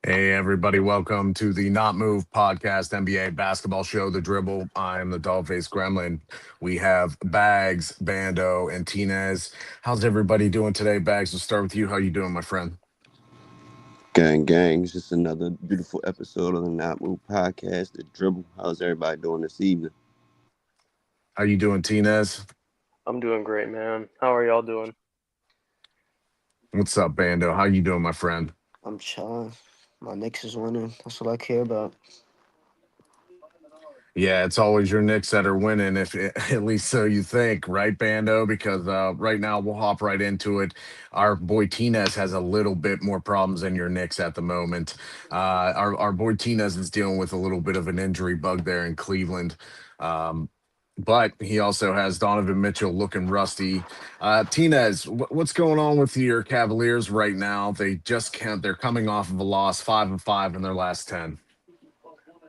Hey, everybody, welcome to the Not Move podcast NBA basketball show, The Dribble. I am the doll-faced gremlin. We have Bags, Bando, and Tinez. How's everybody doing today, Bags? We'll start with you. How you doing, my friend? Gang, gang. It's just another beautiful episode of the Not Move podcast, The Dribble. How's everybody doing this evening? How you doing, Tinez? I'm doing great, man. How are y'all doing? What's up, Bando? How you doing, my friend? I'm chilling. My Knicks is winning. That's what I care about. Yeah, it's always your Knicks that are winning, if at least so you think, right, Bando? Because right now we'll hop right into it. Our boy Tinez has a little bit more problems than your Knicks at the moment. Our boy Tinez is dealing with a little bit of an injury bug there in Cleveland. Um, but he also has Donovan Mitchell looking rusty. Tinez, what's going on with your Cavaliers right now? They just can't. They're coming off of a loss, 5-5 in their last 10.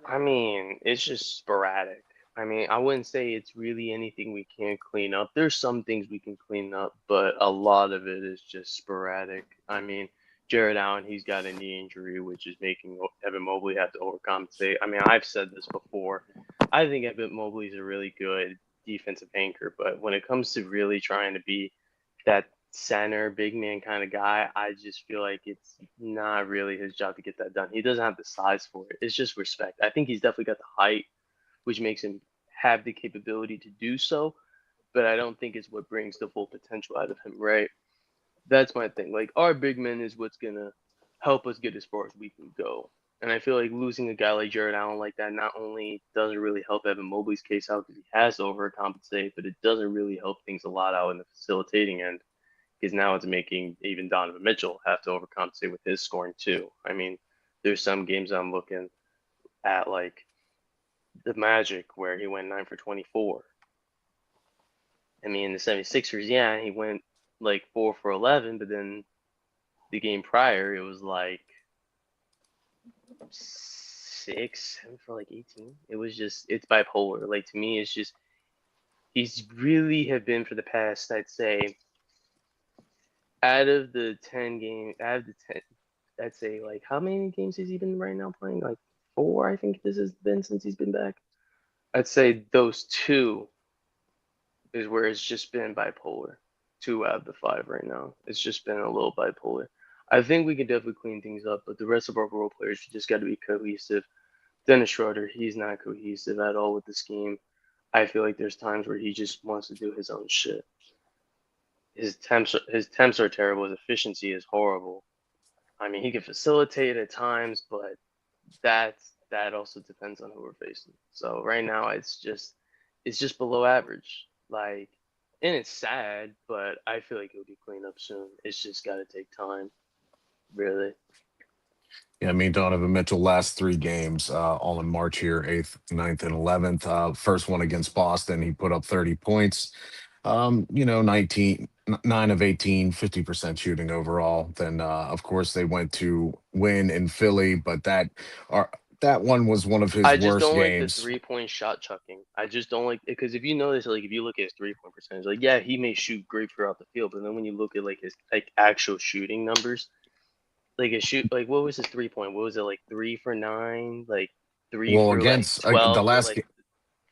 I mean, it's just sporadic. I mean, I wouldn't say it's really anything we can't clean up. There's some things we can clean up, but a lot of it is just sporadic. I mean, Jarret Allen, he's got a knee injury, which is making Evan Mobley have to overcompensate. I mean, I've said this before. I think Evan Mobley's a really good defensive anchor, but when it comes to really trying to be that center, big man kind of guy, I just feel like it's not really his job to get that done. He doesn't have the size for it. It's just respect. I think he's definitely got the height, which makes him have the capability to do so, but I don't think it's what brings the full potential out of him, right? That's my thing. Like, our big man is what's going to help us get as far as we can go. And I feel like losing a guy like Jarret Allen like that not only doesn't really help Evan Mobley's case out because he has to overcompensate, but it doesn't really help things a lot out in the facilitating end because now it's making even Donovan Mitchell have to overcompensate with his scoring too. I mean, there's some games I'm looking at like the Magic where he went 9 for 24. I mean, the 76ers, yeah, he went like 4 for 11, but then the game prior, it was like 6, 7 for like 18. It was just, it's bipolar. Like, to me, it's just, he's really have been for the past, I'd say, out of the 10 game, out of the 10, I'd say like how many games has he been right now playing? Like 4, I think this has been since he's been back. I'd say those two is where it's just been bipolar. 2 out of the 5 right now. It's just been a little bipolar. I think we can definitely clean things up, but the rest of our role players just got to be cohesive. Dennis Schroeder, he's not cohesive at all with the scheme. I feel like there's times where he just wants to do his own shit. His temps are terrible. His efficiency is horrible. I mean, he can facilitate at times, but that also depends on who we're facing. So right now, it's just below average. Like, and it's sad, but I feel like it'll be cleaned up soon. It's just got to take time, really. Yeah, I mean, Donovan Mitchell last 3 games, all in March here, 8th, 9th, and 11th. First one against Boston, he put up 30 points. 19, 9 of 18, 50% shooting overall. Then, of course, they went to win in Philly, but are, that one was one of his I just worst don't like the games. 3-point shot chucking. I just don't like because if you notice, like if you look at his 3-point percentage, like yeah, he may shoot great throughout the field, but then when you look at like his like actual shooting numbers, like his shoot, like what was his 3-point? What was it like 3 for 9, like three Well, for like against the 12, but last like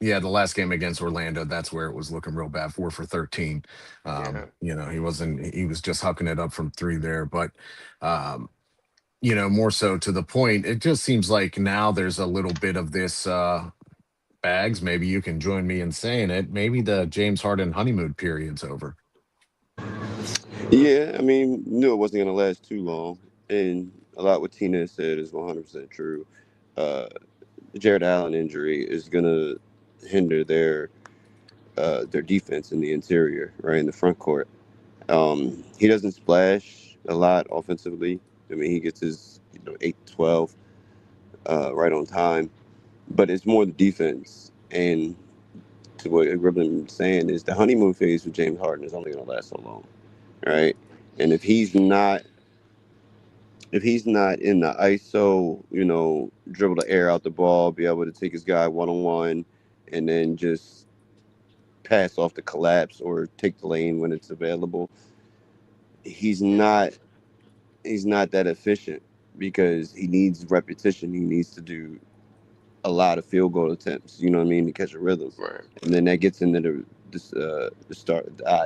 Yeah, the last game against Orlando, that's where it was looking real bad. 4 for 13. yeah. He was just hucking it up from three there. But um, more so to the point, it just seems like now there's a little bit of this bags. Maybe you can join me in saying it. Maybe the James Harden honeymoon period's over. Yeah, I mean, knew it wasn't going to last too long. And a lot what Tina said is 100% true. Uh, the Jared Allen injury is going to hinder their defense in the interior, right, in the front court. He doesn't splash a lot offensively. I mean, he gets his 8 to 12 right on time. But it's more the defense. And to what Gribblin was saying is the honeymoon phase with James Harden is only going to last so long, right? And if he's not in the ISO, dribble the air out the ball, be able to take his guy 1-on-1, and then just pass off the collapse or take the lane when it's available. He's not he's not that efficient. because he needs repetition. He needs to do a lot of field goal attempts. You know what I mean, to catch a rhythm, Right. and then that gets into the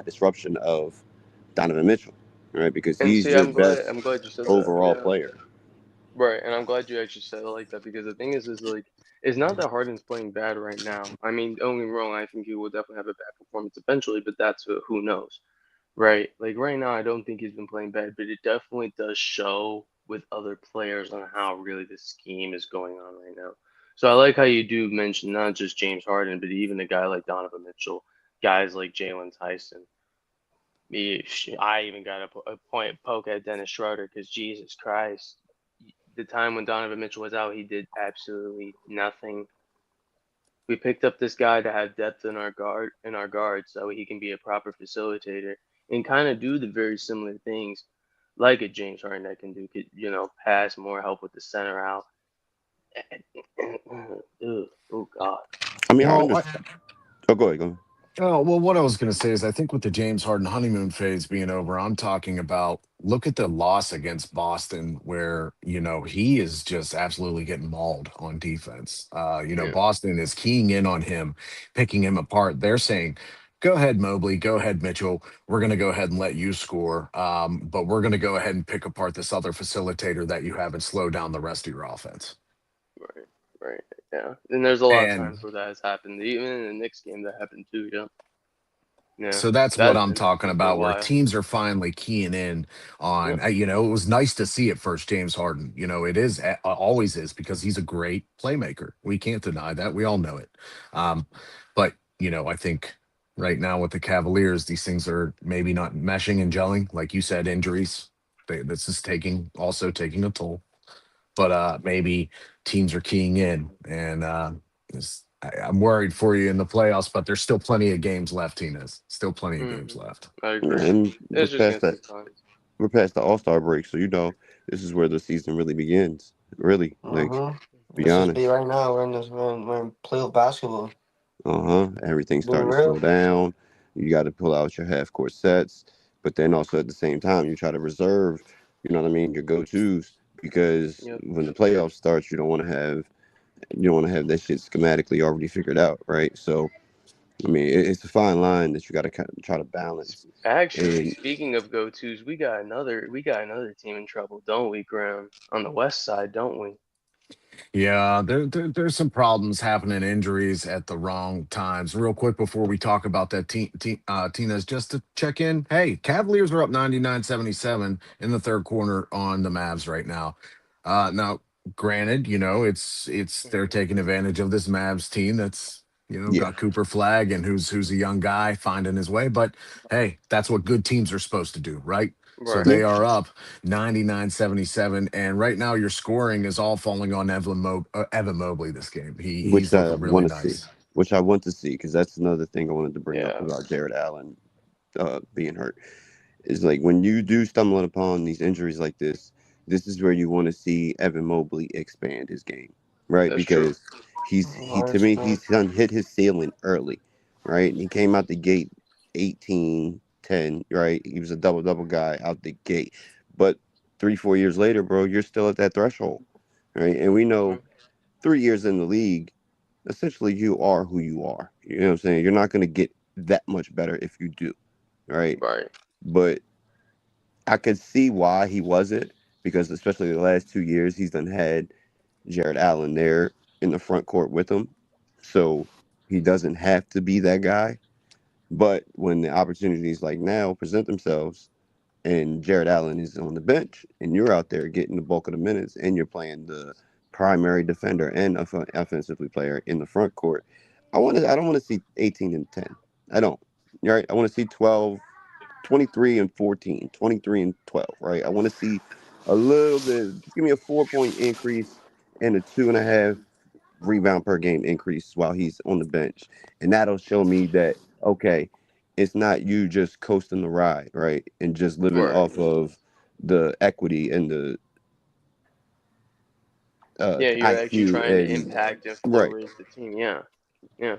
disruption of Donovan Mitchell, right? Because And he's see, your best I'm glad you said that. overall Yeah. player. Right, and I'm glad you actually said it like that because the thing is like it's not that Harden's playing bad right now. I mean, don't get me wrong, I think he will definitely have a bad performance eventually, but that's who knows, right? Like right now, I don't think he's been playing bad, but it definitely does show with other players on how really the scheme is going on right now. So I like how you do mention not just James Harden, but even a guy like Donovan Mitchell, guys like Jalen Tyson. I even got a point poke at Dennis Schroeder because Jesus Christ, the time when Donovan Mitchell was out, he did absolutely nothing. We picked up this guy to have depth in our guard, so he can be a proper facilitator and kind of do the very similar things like a James Harden that can do, pass more, help with the center out. Oh God. I mean, I Well, understand. Oh, go ahead, go ahead. Oh, well, what I was going to say is I think with the James Harden honeymoon phase being over, I'm talking about look at the loss against Boston where, he is just absolutely getting mauled on defense. Yeah. Boston is keying in on him, picking him apart. They're saying, go ahead, Mobley, go ahead, Mitchell. We're going to go ahead and let you score. But we're going to go ahead and pick apart this other facilitator that you have and slow down the rest of your offense. Right. Right. Yeah. And there's a lot of And times where that has happened. Even in the Knicks game, that happened too. Yeah. Yeah. so that's what That's I'm been talking happening for a about, where while. teams are finally keying in on, Yep. it was nice to see at first James Harden. It is, always is, because he's a great playmaker. We can't deny that. We all know it. But, I think right now with the Cavaliers, these things are maybe not meshing and gelling. Like you said, injuries. This is also taking a toll, but maybe teams are keying in, and I'm worried for you in the playoffs. But there's still plenty of games left, Tinez. Still plenty of games left. I agree. And It's just gonna take time. we're past the All Star break, so this is where the season really begins. Really, like, be Let's just be honest. right now. We're in playoff basketball. Everything's Being starting to real. slow down. You got to pull out your half court sets, but then also at the same time, you try to reserve, you know what I mean, your go tos, because Yep. when the playoffs starts, you don't want to have that shit schematically already figured out, right? So I mean, it's a fine line that you got to try to balance. Actually, And speaking of go-tos, we got another team in trouble, don't we, Graham? On the West side, don't we? Yeah, there's some problems happening, injuries at the wrong times. Real quick before we talk about that, Tinez, just to check in. Hey, Cavaliers are up 99-77 in the third quarter on the Mavs right now. Now, granted, it's they're taking advantage of this Mavs team that's yeah, got Cooper Flag and who's a young guy finding his way. But hey, that's what good teams are supposed to do, right? So Right. yeah, they are up 99-77, and right now your scoring is all falling on Evan Mobley this game. He's which I looking really want to see, nice. because that's another thing I wanted to bring up Yeah. about Jarret Allen being hurt. Is like when you do stumble upon these injuries like this is where you want to see Evan Mobley expand his game, right? That's true. Because he to Large me man. he's done hit his ceiling early, right? And he came out the gate 18-10, right? He was a double double guy out the gate, but 3-4 years later, bro, you're still at that threshold, right? And we know Mhm. 3 years in the league, essentially you are who you are. You know what I'm saying? You're not going to get that much better if you do, right? Right. But I could see why he wasn't, because especially the last 2 years he's done had Jarret Allen there in the front court with him, so he doesn't have to be that guy. But when the opportunities like now present themselves, and Jarret Allen is on the bench, and you're out there getting the bulk of the minutes, and you're playing the primary defender and offensively player in the front court, I don't want to see 18-10. I don't. Right? I want to see 23 and 14, 23 and 12, right? I want to see a little bit. Just give me a 4 point increase and a 2.5 rebound per game increase while he's on the bench. And that'll show me that, okay, it's not you just coasting the ride, right? And just living Right. off of the equity and the Yeah, you're actually IQ trying to and, impact and flow right. raise the team. Yeah. Yeah.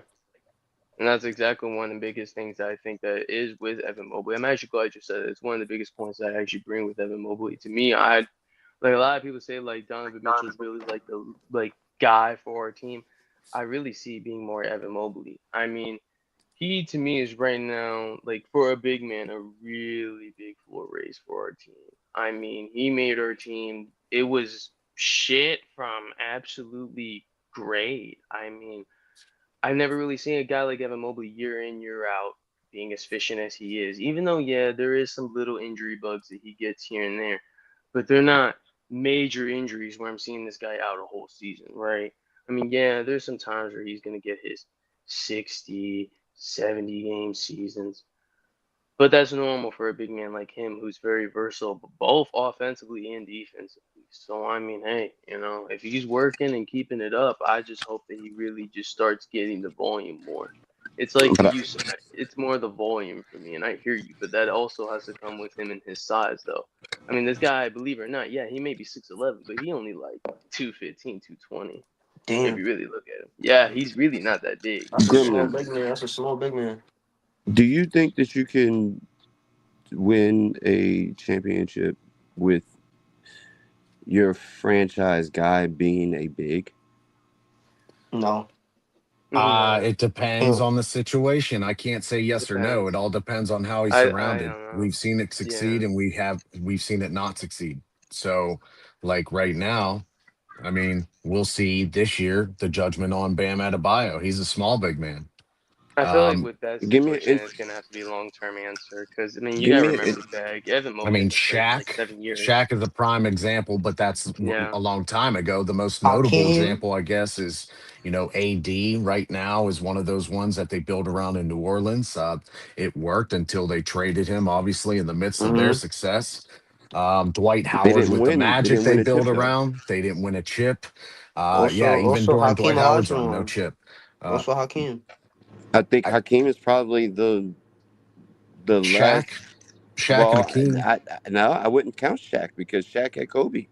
And that's exactly one of the biggest things that I think that is with Evan Mobley. I'm actually glad you said it. It's one of the biggest points that I actually bring with Evan Mobley. To me, Like a lot of people say, like Donovan Mitchell's really like the guy for our team. I really see it being more Evan Mobley. I mean, he to me is right now like for a big man a really big floor raise for our team. I mean, he made our team. It was shit from absolutely great. I mean, I've never really seen a guy like Evan Mobley year in, year out being as efficient as he is. Even though, yeah, there is some little injury bugs that he gets here and there, but they're not major injuries where I'm seeing this guy out a whole season, right? I mean, yeah, there's some times where he's going to get his 60, 70 game seasons, but that's normal for a big man like him who's very versatile, both offensively and defensively. So, I mean, hey, if he's working and keeping it up, I just hope that he really just starts getting the volume more. It's like But you said, it's more the volume for me, and I hear you, but that also has to come with him and his size, though. I mean, this guy, believe it or not, yeah, he may be 6'11", but he only like 215, 220. If Damn, you really look at him. Yeah, he's really not that big. that's a small Gremlin, big man. That's a small big man. do you think that you can win a championship with your franchise guy being a big? No, No, It depends him. on the situation. I can't say yes or no. It depends. all depends on how he's I surrounded. don't know. We've seen it Yeah. succeed and we've seen it not succeed. So, like right now, I mean, we'll see this year the judgment on Bam Adebayo. He's a small big man. I feel like Um, with that Give me an situation, it's gonna have to be a long-term answer because I mean you give gotta me remember, Bag. Evan I Mobley mean, hasn't played in like 7 years. Shaq is a prime example, but that's Yeah, a long time ago. The most notable Hakeem. example, I guess, is AD right now is one of those ones that they built around in New Orleans. It worked until they traded him, obviously, in the midst of their Mm-hmm. success. Dwight they Howard didn't with the win. They Magic didn't they win a built chip though. around, they didn't win a chip. Yeah, even Also during Hakeem Dwight Howard's run, no Olajuwon. chip. Uh, Also Hakeem. I think I, Hakeem is probably the last. Shaq, Shaq and Well, Akeem. no, I wouldn't count Shaq because Shaq had Kobe.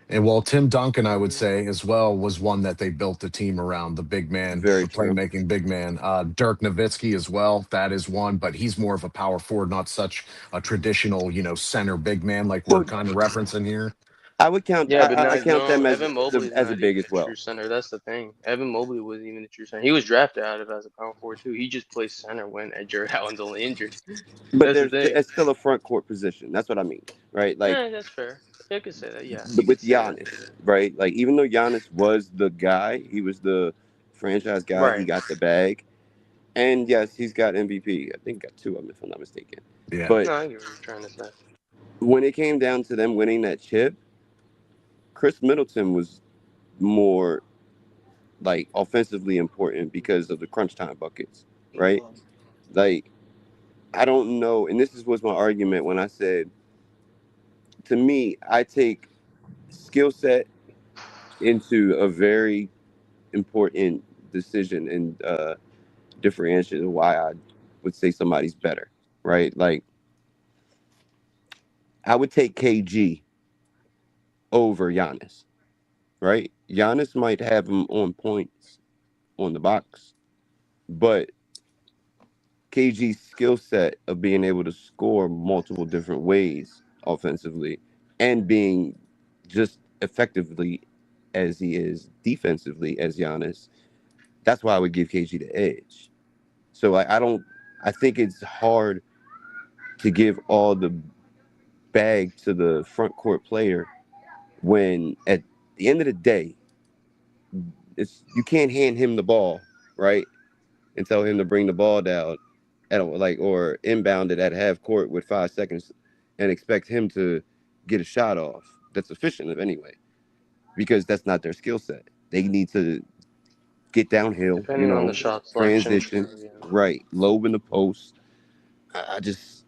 And well, Tim Duncan, I would mm, say as well, was one that they built the team around, the big man, Very the true. playmaking big man. Dirk Nowitzki as well. That is one, but he's more of a power forward, not such a traditional, center big man like we're Well, kind of referencing here. I would count. yeah, but I no, count them Evan Mobley's as a not big even as a well. true center. That's the thing. Evan Mobley wasn't even a true center. He was drafted out of as a power forward too. He just plays center when Jarret Allen's only injured. But That's the thing. it's still a front court position. That's what I mean, right? Like Yeah, that's fair. You could say that. Yeah, you could with say that. Giannis, right? Like even though Giannis was the guy, he was the franchise guy. He Right. got the bag, and yes, he's got MVP. I think got two of them if I'm not mistaken. Yeah. But No, I get what you're trying to say. when it came down to them winning that chip, Chris Middleton was more like offensively important because of the crunch time buckets, He right? was. Like I don't know, and this was my argument when I said, to me, I take skill set into a very important decision and differentiation why I would say somebody's better, right? Like I would take KG over Giannis, right? Giannis might have him on points on the box, but KG's skill set of being able to score multiple different ways offensively and being just effectively as he is defensively as Giannis, that's why I would give KG the edge. So I don't. I think it's hard to give all the bag to the front court player when at the end of the day, it's you can't hand him the ball, right, and tell him to bring the ball down or inbound it at half court with 5 seconds and expect him to get a shot off that's efficient anyway, because that's not their skill set. They need to get downhill, Depending on the shot selection, transition, true. Yeah. right, lobe in the post. I just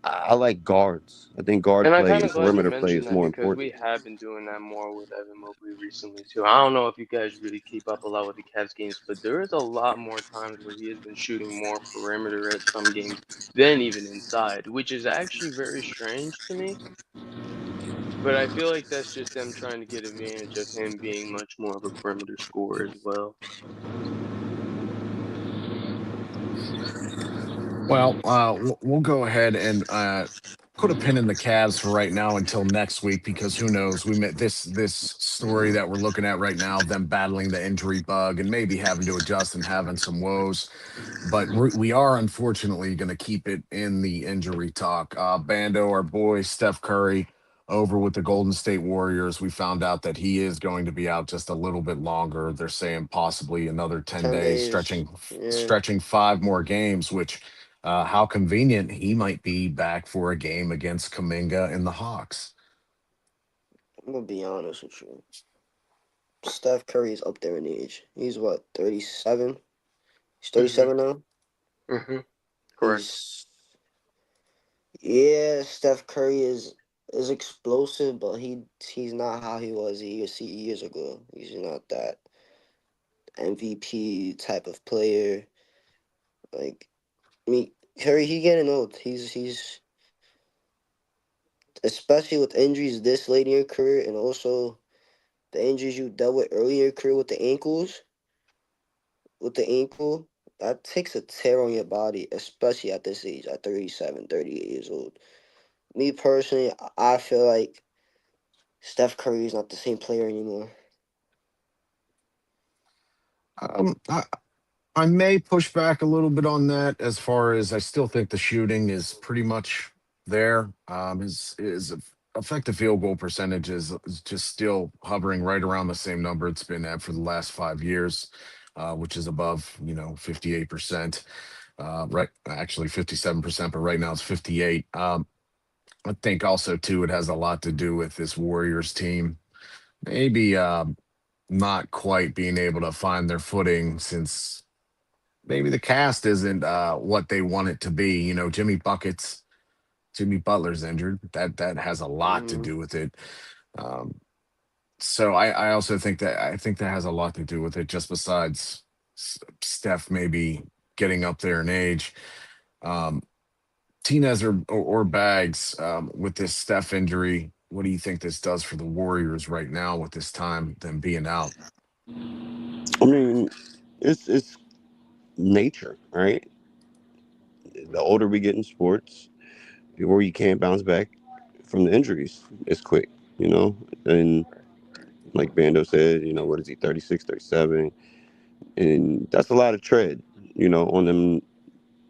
I like guards. I think guard And I'm play kind and of glad you perimeter play mentioned is that more because important. we have been doing that more with Evan Mobley recently too. I don't know if you guys really keep up a lot with the Cavs games, but there is a lot more times where he has been shooting more perimeter at some games than even inside, which is actually very strange to me. But I feel like that's just them trying to get advantage of him being much more of a perimeter scorer as well. Well, we'll go ahead and put a pin in the Cavs for right now until next week because who knows? We met this story that we're looking at right now, them battling the injury bug and maybe having to adjust and having some woes. But we are unfortunately going to keep it in the injury talk. Bando, our boy Steph Curry, over with the Golden State Warriors. We found out that he is going to be out just a little bit longer. They're saying possibly another 10 days, 10 days. stretching Yeah, stretching 5 more games, which how convenient he might be back for a game against Kaminga and the Hawks. I'm gonna be honest with you. Steph Curry is up there in age. He's what, 37? He's Mhm. 37 now. Mhm. Correct. He's Yeah. Steph Curry is explosive, but he's not how he was years ago. He's not that MVP type of player. Like I mean, Curry, he getting old. He's especially with injuries this late in your career, and also the injuries you dealt with earlier in your career with the ankles. With the ankle, that takes a tear on your body, especially at this age, at 37, 38 years old. Me personally, I feel like Steph Curry is not the same player anymore. Um, I, I may push back a little bit on that as far as I still think the shooting is pretty much there. His effective field goal percentage is just still hovering right around the same number it's been at for the last 5 years, which is above 58%. Right, actually 57%, but right now it's 58. I think also too it has a lot to do with this Warriors team. Maybe not quite being able to find their footing since maybe the cast isn't what they want it to be. Jimmy Butler's injured. That has a lot to Mm, do with it. Um, so I also think that has a lot to do with it. Just besides Steph maybe getting up there in age. Um, Tinez or Bags with this Steph injury. What do you think this does for the Warriors right now with this time them being out? I mean, it's nature, right? The older we get in sports, the more you can't bounce back from the injuries as quick, you know? And like Bando said, what is he, 36, 37? And that's a lot of tread, on them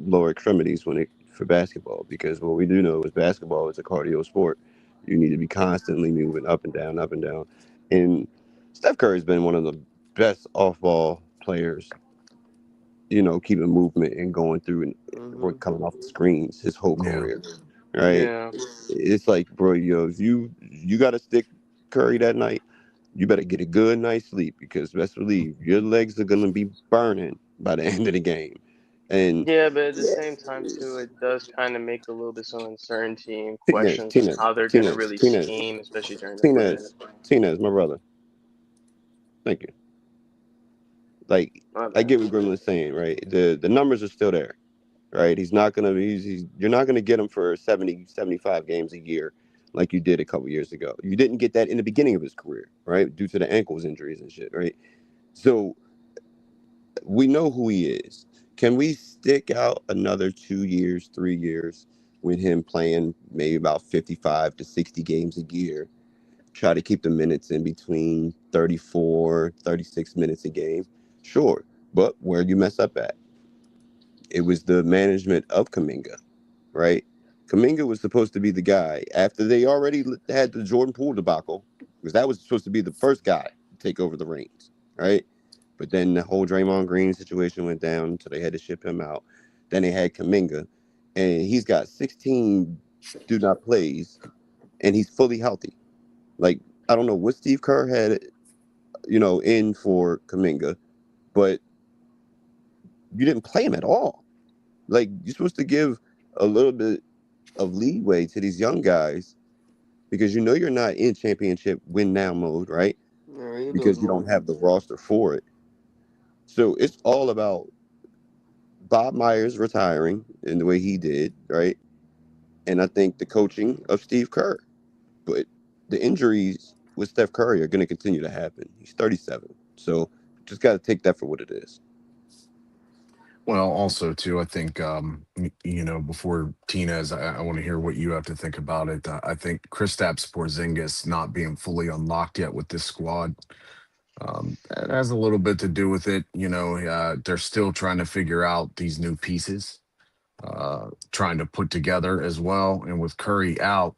lower extremities for basketball, because what we do know is basketball is a cardio sport. You need to be constantly moving up and down, up and down. And Steph Curry's been one of the best off ball players, keeping movement and going through and mm-hmm. coming off the screens his whole Yeah. career. Right? Yeah. It's like, bro, if you got to stick Curry that night, you better get a good night's sleep, because best believe your legs are gonna be burning by the end of the game. And Yeah, but at the same time too, it does kind of make a little bit some uncertainty and Tinez, questions on Tinez, how they're gonna Tinez, really Tinez, scheme, especially during the Tinez, playoffs. Tinez, my brother. Thank you. Like, My I bad. get what Gremlin's saying, right? The numbers are still there, right? He's not gonna be. You're not gonna get him for 70, 75 games a year like you did a couple years ago. You didn't get that in the beginning of his career, right? Due to the ankles injuries and shit, right? So we know who he is. Can we stick out another 2 years, 3 years with him playing maybe about 55 to 60 games a year? Try to keep the minutes in between 34, 36 minutes a game? Sure. But where you mess up at? It was the management of Kaminga, right? Kaminga was supposed to be the guy after they already had the Jordan Poole debacle, because that was supposed to be the first guy to take over the reins, right? But then the whole Draymond Green situation went down, so they had to ship him out. Then they had Kaminga, and he's got 16 do not plays, and he's fully healthy. Like, I don't know what Steve Kerr had, in for Kaminga, but you didn't play him at all. Like, you're supposed to give a little bit of leeway to these young guys, because you're not in championship win now mode, right? Yeah, rebuild Because you don't mode. have the roster for it. So it's all about Bob Myers retiring in the way he did, right? And I think the coaching of Steve Kerr. But the injuries with Steph Curry are going to continue to happen. He's 37. So just got to take that for what it is. Well, also too, I think before Tinez, I want to hear what you have to think about it. I think Kristaps Porzingis not being fully unlocked yet with this squad, it has a little bit to do with it. They're still trying to figure out these new pieces, trying to put together as well. And with Curry out,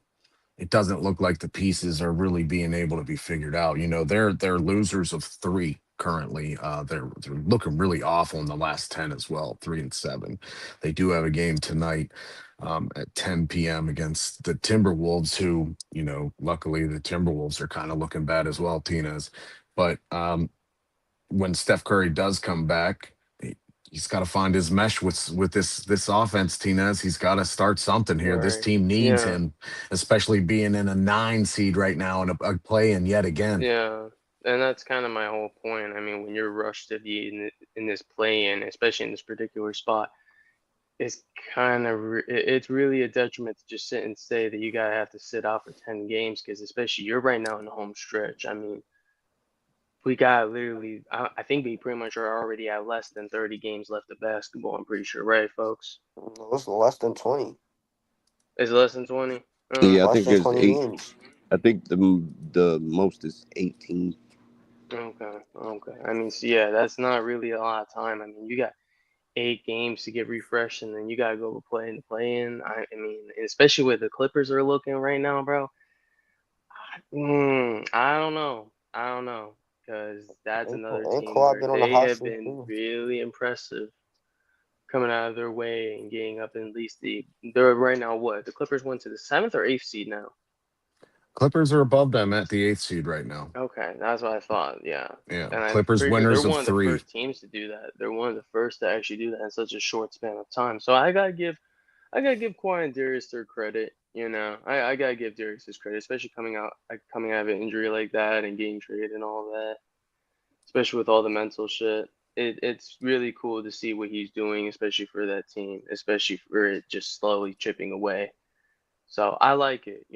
it doesn't look like the pieces are really being able to be figured out. They're losers of three currently. They're looking really awful in the last 10 as well, 3-7. They do have a game tonight at 10 p.m. against the Timberwolves, who, luckily the Timberwolves are kind of looking bad as well, Tinez. But when Steph Curry does come back, he's got to find his mesh with this offense, Tinez. He's got to start something here. This Right. team needs Yeah. him, especially being in a 9 seed right now and a play-in yet again. Yeah. And that's kind of my whole point. I mean, when you're rushed to be in this play-in, especially in this particular spot, it's kind of it's really a detriment to just sit and say that you gotta have to sit out for 10 games, because especially you're right now in the home stretch. I mean, we got literally, I think we pretty much are already at less than 30 games left of basketball. I'm pretty sure, right, folks? It's less than 20. Is it less than 20? Yeah, I Less think than it's 20 8. games. I think the most is 18. Okay. I mean, so yeah, that's not really a lot of time. I mean, you got 8 games to get refreshed, and then you gotta go play in the play-in. I mean, especially with the Clippers are looking right now, bro. I don't know, because that's another And team Kawhi where been on the they hot have streak been too. really impressive coming out of their way and getting up at least they're right now what? The Clippers went to the 7th or 8th seed now. Clippers are above them at the 8th seed right now. Okay, that's what I thought. Yeah. Yeah, And I'm Clippers pretty sure they're winners of one of the 3. first teams to do that. They're one of the first to actually do that in such a short span of time. So I gotta give Kawhi and Darius their credit. I gotta give Darius his credit, especially coming out of an injury like that and getting traded and all that. Especially with all the mental shit. It's really cool to see what he's doing, especially for that team, especially for it just slowly chipping away. So I like it.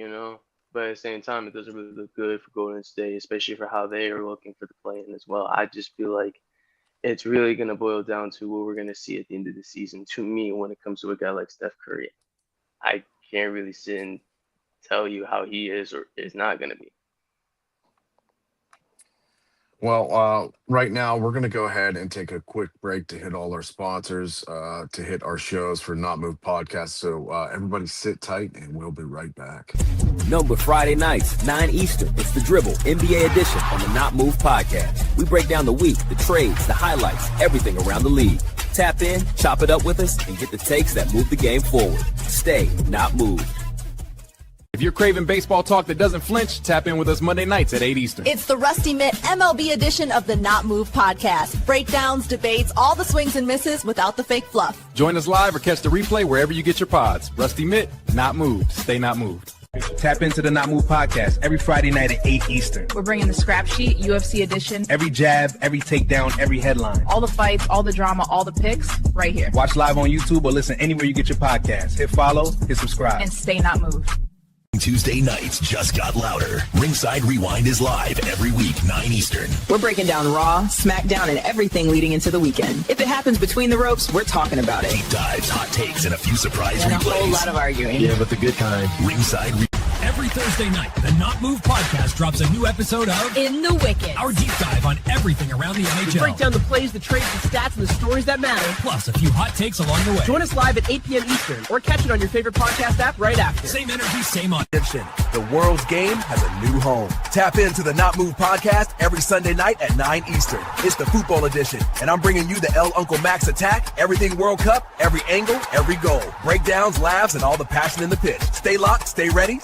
But at the same time, it doesn't really look good for Golden State, especially for how they are looking for the play-in as well. I just feel like it's really going to boil down to what we're going to see at the end of the season. To me, when it comes to a guy like Steph Curry, I can't really sit and tell you how he is or is not going to be. Well, right now we're going to go ahead and take a quick break to hit all our sponsors, to hit our shows for Not Move Podcast. So everybody sit tight and we'll be right back. No, but Friday nights, 9 Eastern, it's the Dribble NBA edition on the Not Move Podcast. We break down the week, the trades, the highlights, everything around the league. Tap in, chop it up with us, and get the takes that move the game forward. Stay not moved. If you're craving baseball talk that doesn't flinch, tap in with us Monday nights at 8 Eastern. It's the Rusty Mitt MLB edition of the Not Move podcast. Breakdowns, debates, all the swings and misses without the fake fluff. Join us live or catch the replay wherever you get your pods. Rusty Mitt, not moved. Stay not moved. Tap into the Not Move podcast every Friday night at 8 Eastern. We're bringing the scrap sheet, UFC edition. Every jab, every takedown, every headline. All the fights, all the drama, all the picks, right here. Watch live on YouTube or listen anywhere you get your podcast. Hit follow, hit subscribe. And stay not moved. Tuesday nights just got louder. Ringside Rewind is live every week, 9 Eastern. We're breaking down Raw, SmackDown, and everything leading into the weekend. If it happens between the ropes, we're talking about it. Deep dives, hot takes, and a few surprise and replays. a whole lot of arguing. Yeah, but the good kind. Ringside Every Thursday night, the Not Move podcast drops a new episode of In the Wicked, our deep dive on everything around the NHL. We break down the plays, the trades, the stats, and the stories that matter. Plus, a few hot takes along the way. Join us live at 8 p.m. Eastern, or catch it on your favorite podcast app right after. Same energy, same audition. The world's game has a new home. Tap into the Not Move podcast every Sunday night at 9 Eastern. It's the football edition, and I'm bringing you the El Uncle Max attack, everything World Cup, every angle, every goal. Breakdowns, laughs, and all the passion in the pitch. Stay locked, stay ready.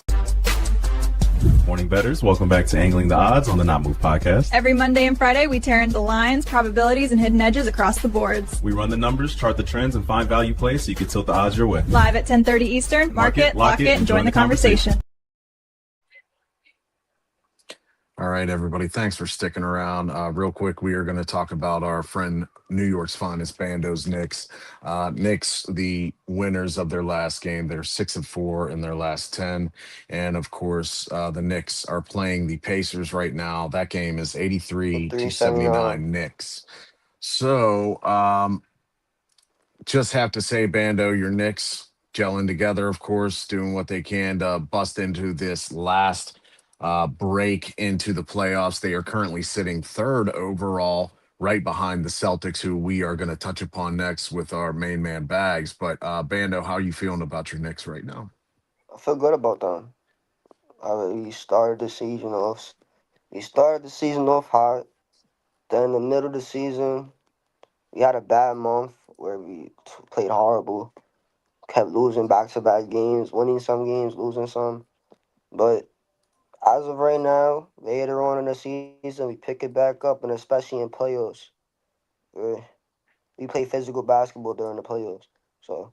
Morning bettors, welcome back to Angling the Odds on the Not Move podcast. Every Monday and Friday, we tear into lines, probabilities, and hidden edges across the boards. We run the numbers, chart the trends, and find value plays so you can tilt the odds your way. Live at 10:30 Eastern. Mark it, lock it, and join the conversation. All right, everybody. Thanks for sticking around. Real quick, we are going to talk about our friend New York's finest bandos, Knicks. Knicks, the winners of their last game. They're 6-4 in their last 10. And of course, the Knicks are playing the Pacers right now. That game is 83-79 Knicks. So just have to say, Bando, your Knicks gelling together, of course, doing what they can to bust into this last break into the playoffs. They are currently sitting third overall, right behind the Celtics, who we are going to touch upon next with our main man Bags. But Bando, how are you feeling about your Knicks right now? I feel good about them. We started the season off. We started the season off hot. Then in the middle of the season, we had a bad month where we played horrible. Kept losing back-to-back games, winning some games, losing some. But as of right now, later on in the season, we pick it back up, and especially in playoffs, we play physical basketball during the playoffs. So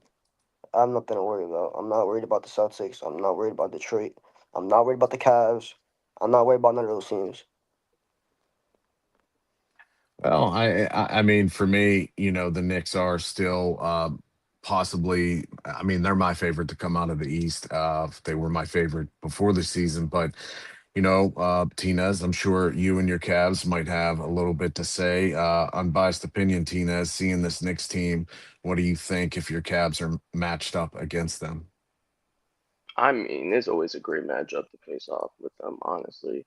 I'm nothing to worry about. I'm not worried about the Celtics. I'm not worried about Detroit. I'm not worried about the Cavs. I'm not worried about none of those teams. Well, I mean, for me, the Knicks are still possibly. I mean, they're my favorite to come out of the East. They were my favorite before the season, but Tinez, I'm sure you and your Cavs might have a little bit to say. Unbiased opinion, Tinez, seeing this Knicks team, what do you think if your Cavs are matched up against them? I mean, it's always a great matchup to face off with them, honestly.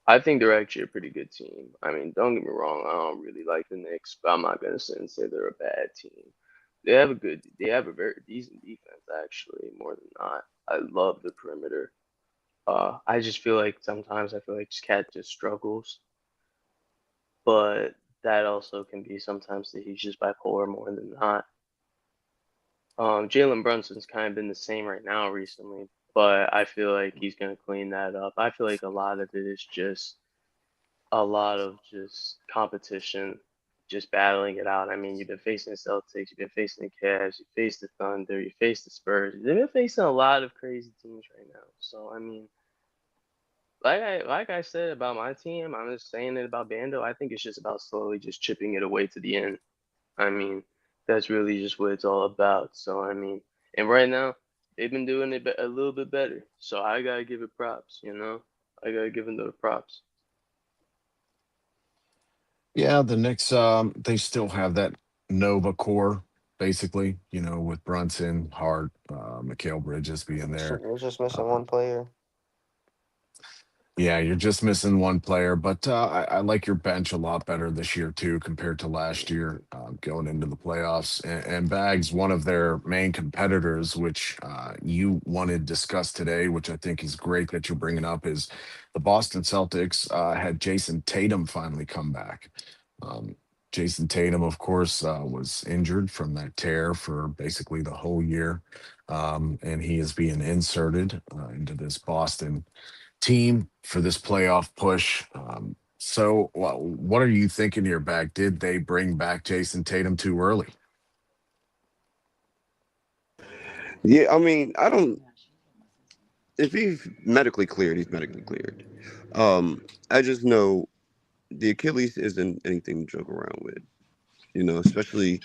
I think they're actually a pretty good team. I mean, don't get me wrong, I don't really like the Knicks, but I'm not gonna sit and say they're a bad team. They have a very decent defense, actually, more than not. I love the perimeter. I just feel like sometimes I feel like Cat just struggles, but that also can be sometimes that he's just bipolar more than not. Jalen Brunson's kind of been the same right now recently, but I feel like he's gonna clean that up. I feel like a lot of it is just a lot of just competition, just battling it out. I mean, you've been facing the Celtics, you've been facing the Cavs, you faced the Thunder, you faced the Spurs. They've been facing a lot of crazy teams right now. So I mean, like I said about my team, I'm just saying it about Bando. I think it's just about slowly just chipping it away to the end. I mean, that's really just what it's all about. So I mean, and right now they've been doing it a little bit better. So I gotta give it props. I gotta give them the props. Yeah, the Knicks, they still have that Nova core, basically, with Brunson, Hart, Mikal Bridges being there. We're just missing Uh, one player. Yeah, you're just missing one player, but I like your bench a lot better this year too compared to last year going into the playoffs. And Bags, one of their main competitors, which you wanted to discuss today, which I think is great that you're bringing up, is the Boston Celtics had Jason Tatum finally come back. Um, Jason Tatum, of course, was injured from that tear for basically the whole year, and he is being inserted into this Boston team for this playoff push. So, what are you thinking here, Back? Did they bring back Jason Tatum too early? Yeah, I mean, I don't. If he's medically cleared, he's medically cleared. I just know the Achilles isn't anything to joke around with. Especially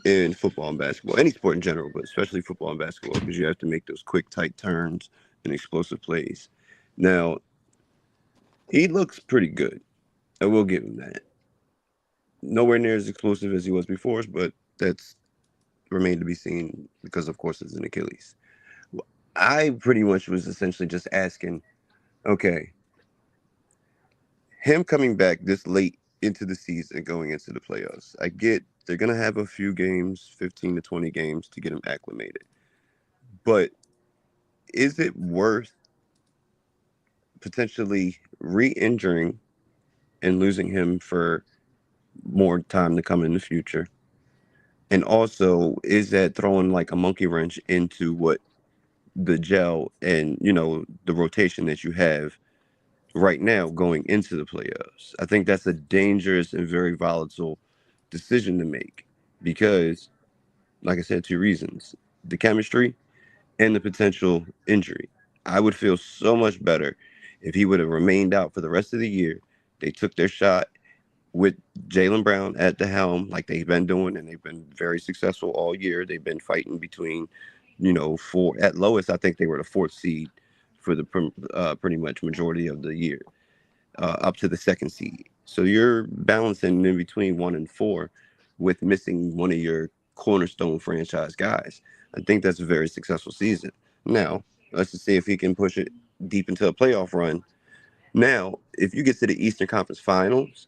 in football and basketball, any sport in general, but especially football and basketball, because you have to make those quick, tight turns and explosive plays. Now, he looks pretty good. I will give him that. Nowhere near as explosive as he was before, but that's remained to be seen because, of course, it's an Achilles. I pretty much was essentially just asking, okay, him coming back this late into the season, going into the playoffs, I get they're going to have a few games, 15 to 20 games to get him acclimated. But is it worth potentially re-injuring and losing him for more time to come in the future? And also, is that throwing like a monkey wrench into what the gel and, the rotation that you have right now going into the playoffs? I think that's a dangerous and very volatile decision to make because, like I said, two reasons: the chemistry and the potential injury. I would feel so much better if he would have remained out for the rest of the year. They took their shot with Jaylen Brown at the helm, like they've been doing, and they've been very successful all year. They've been fighting between, four at lowest. I think they were the fourth seed for the pretty much majority of the year, up to the second seed. So you're balancing in between 1 and 4, with missing one of your cornerstone franchise guys. I think that's a very successful season. Now, let's just see if he can push it deep into a playoff run. Now, if you get to the Eastern Conference Finals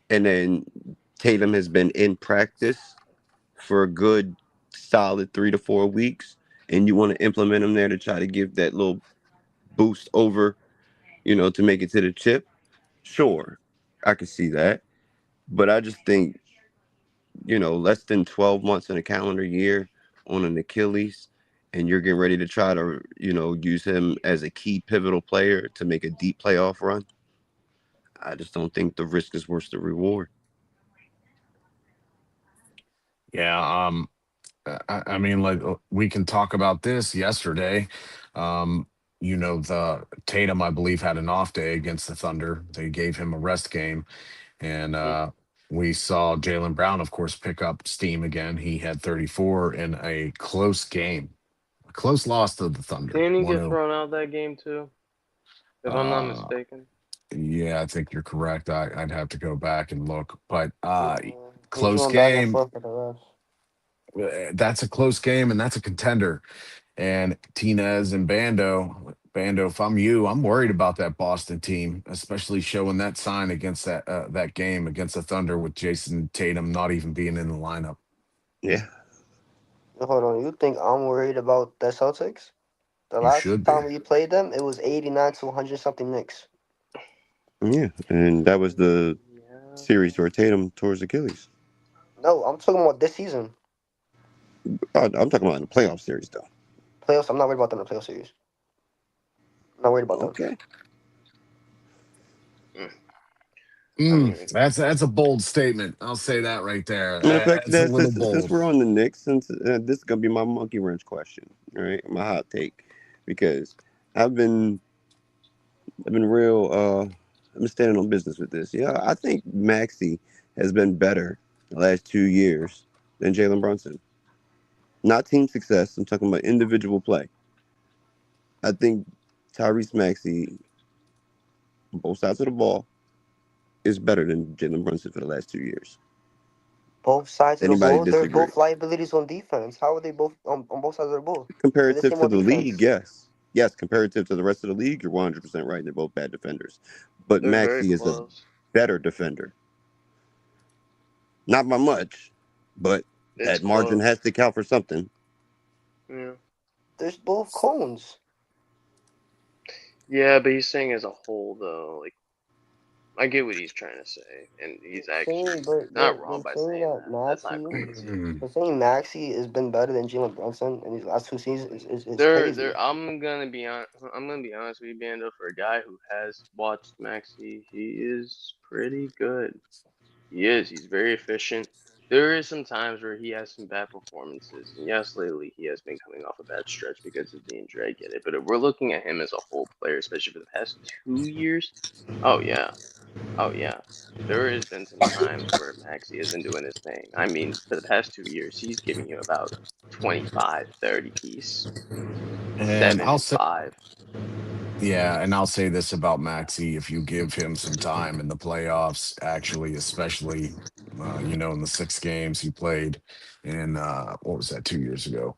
and then Tatum has been in practice for a good solid 3 to 4 weeks, and you want to implement him there to try to give that little boost over, to make it to the chip, sure, I can see that. But I just think, less than 12 months in a calendar year on an Achilles, and you're getting ready to try to, use him as a key pivotal player to make a deep playoff run. I just don't think the risk is worth the reward. Yeah, I mean, like we can talk about this yesterday. The Tatum, I believe, had an off day against the Thunder. They gave him a rest game, and we saw Jaylen Brown, of course, pick up steam again. He had 34 in a close game, a close loss to the Thunder. Didn't he get 1-0. thrown out that game too? If I'm not mistaken. Yeah, I think you're correct. I'd have to go back and look, but He's close going back and game. forth with the refs. That's a close game, and that's a contender. And Tinez and Bando, if I'm you, I'm worried about that Boston team, especially showing that sign against that game against the Thunder with Jason Tatum not even being in the lineup. Yeah. Hold on, you think I'm worried about the Celtics? The You last should be. time we played them, it was 89 to 100 something Knicks. Yeah, and that was the series where Tatum tore his Achilles. No, I'm talking about this season. I'm talking about in the playoff series, though. Playoffs, I'm not worried about them in the playoff series. I'm not worried about them. Okay. That's a bold statement. I'll say that right there. In fact, That's a little since bold. we're on the Knicks, since this is gonna be my monkey wrench question, right? My hot take, because I've been real. I've been standing on business with this. Yeah, I think Maxey has been better the last 2 years than Jalen Brunson. Not team success. I'm talking about individual play. I think Tyrese Maxey, on both sides of the ball, is better than Jalen Brunson for the last 2 years. Both sides of the Anybody ball, they're disagree? both liabilities on defense. How are they both on both sides of the ball? Comparative to the defense. league, yes. Yes, comparative to the rest of the league, you're 100% right. They're both bad defenders. But They're very Maxey is a close. better defender. Not by much, but It's that margin close. has to count for something. Yeah. There's both cones. Yeah, but he's saying as a whole, though. Like, I get what he's trying to say, and he's actually not wrong by saying that. That's not crazy. But saying Maxey has been better than Jalen Brunson in these last 2 seasons is crazy. I'm gonna be honest with you, Bando. For a guy who has watched Maxey, he is pretty good. He is. He's very efficient. There is some times where he has some bad performances, and yes, lately he has been coming off a bad stretch because of the injury. I get it, but if we're looking at him as a whole player, especially for the past 2 years, oh yeah. There has been some times where Maxey has been doing his thing. I mean, for the past 2 years, he's giving you about 25, 30 piece, And 7 I'll and say, 5. yeah, and I'll say this about Maxey: if you give him some time in the playoffs, actually, especially, in the 6 games he played in what was that 2 years ago,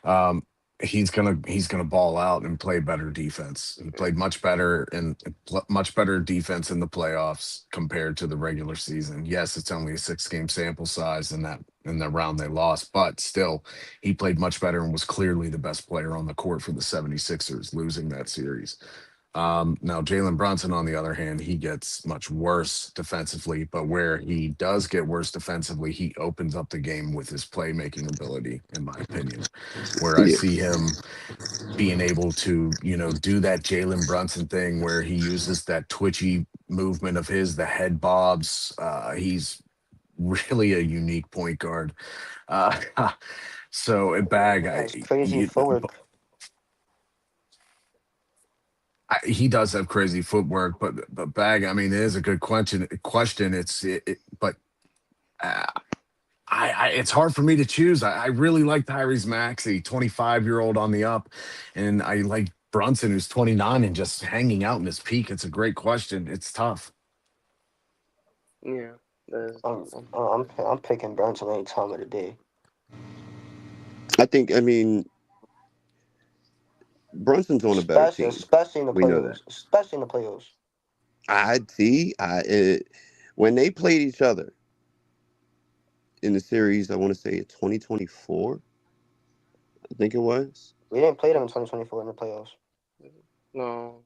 um, he's gonna ball out and play better defense. He played much better defense in the playoffs compared to the regular season. Yes, it's only a 6-game sample size in the round they lost, but still, he played much better and was clearly the best player on the court for the 76ers, losing that series. Now, Jalen Brunson, on the other hand, he gets much worse defensively, but where he does get worse defensively, he opens up the game with his playmaking ability, in my opinion, where I see him being able to, do that Jalen Brunson thing where he uses that twitchy movement of his, the head bobs. He's really a unique point guard. So at Bag, That's crazy footwork. he does have crazy footwork, but Bag, I mean, it is a good question. But it's hard for me to choose. I really like Tyrese Maxey, 25-year-old on the up, and I like Brunson, who's 29 and just hanging out in his peak. It's a great question. It's tough. Yeah. I'm picking Brunson any time of the day. I mean, Brunson's on a better team. Especially in the We know that. playoffs. Especially in the playoffs. When they played each other in the series, I want to say 2024. I think it was. We didn't play them in 2024 in the playoffs. No.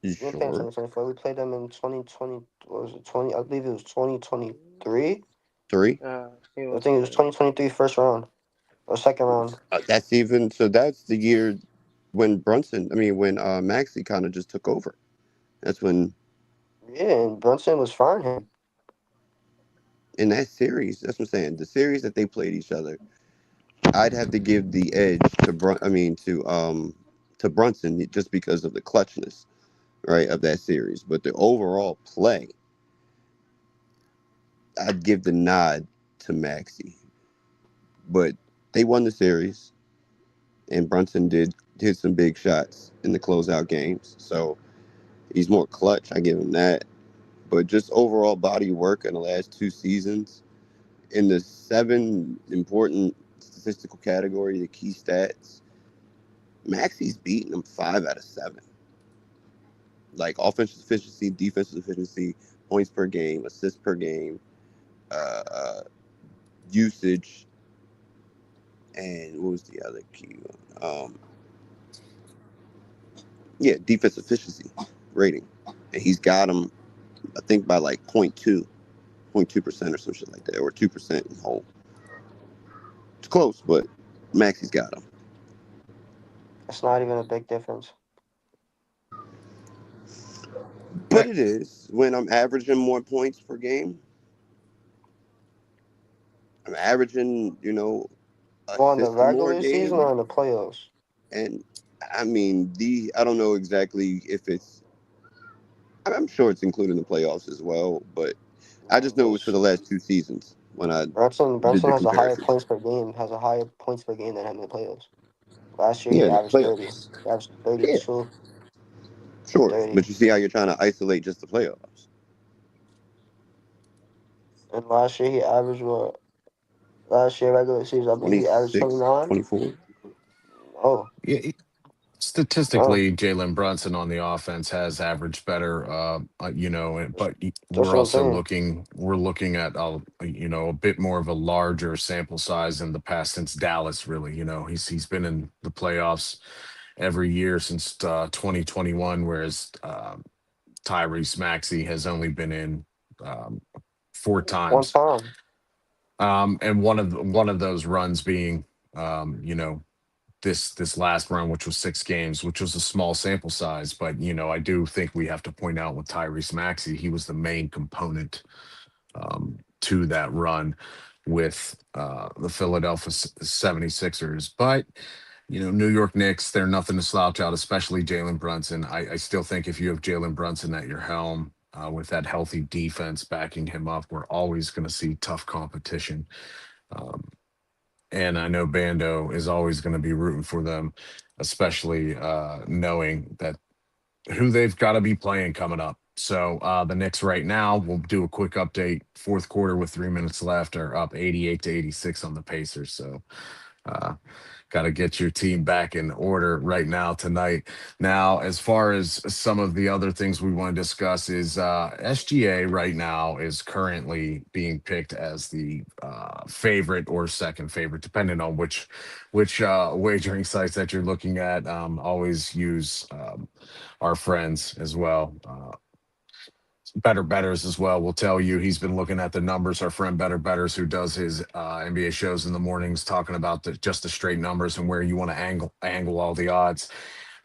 You We didn't play in sure? 2024. We played them in 2020. What was it? 20. I believe it was 2023. 3. I think it was 2023 first round or second round. That's the year when Maxey kind of just took over. That's when. Yeah, and Brunson was firing him. In that series, that's what I'm saying. The series that they played each other, I'd have to give the edge to Brunson just because of the clutchness, right, of that series. But the overall play, I'd give the nod to Maxey. But they won the series, and Brunson did hit some big shots in the closeout games. So he's more clutch. I give him that. But just overall body work in the last 2 seasons, in the 7 important statistical category, the key stats, Maxey's beating him 5 out of 7. Like offensive efficiency, defensive efficiency, points per game, assists per game, usage, and what was the other key one? Defensive efficiency rating. And he's got him, I think, by like 0.2% or some shit like that, or 2% in whole. It's close, but Maxey's got him. It's not even a big difference. But it is. When I'm averaging more points per game, I'm averaging, On the assists more regular game. season or in the playoffs? And I mean, I don't know exactly if it's, I'm sure it's included in the playoffs as well, but I just know it was for the last 2 seasons when I Brunson did the has a higher comparison. points per game. Has a higher points per game than him in the playoffs. Last year Yeah, he in the averaged 30. playoffs. He averaged Yeah, 32. sure. 30. But you see how you're trying to isolate just the playoffs. And last year he averaged what? Last year regular season, I believe he averaged 26, 29. 24. Oh. Yeah, statistically, Jalen Brunson on the offense has averaged better, but That's we're what I'm also saying. looking at a bit more of a larger sample size in the past since Dallas. Really, he's been in the playoffs every year since 2021, whereas Tyrese Maxey has only been in um, 4 One times, time. and one of those runs being this last run, which was 6 games, which was a small sample size. But I do think we have to point out with Tyrese Maxey, he was the main component to that run with the Philadelphia 76ers. But New York Knicks, they're nothing to slouch out, especially Jalen Brunson. I still think if you have Jalen Brunson at your helm with that healthy defense backing him up, we're always going to see tough competition. Um, and I know Bando is always going to be rooting for them, especially knowing that who they've got to be playing coming up. So the Knicks right now, we'll do a quick update. Fourth quarter with 3 minutes left are up 88-86 on the Pacers. So got to get your team back in order right now tonight. Now, as far as some of the other things we want to discuss is SGA right now is currently being picked as the favorite or second favorite, depending on which wagering sites that you're looking at. Always use our friends as well. Better Betters as well will tell you he's been looking at the numbers. Our friend Better Betters, who does his NBA shows in the mornings, talking about just the straight numbers and where you want to angle all the odds.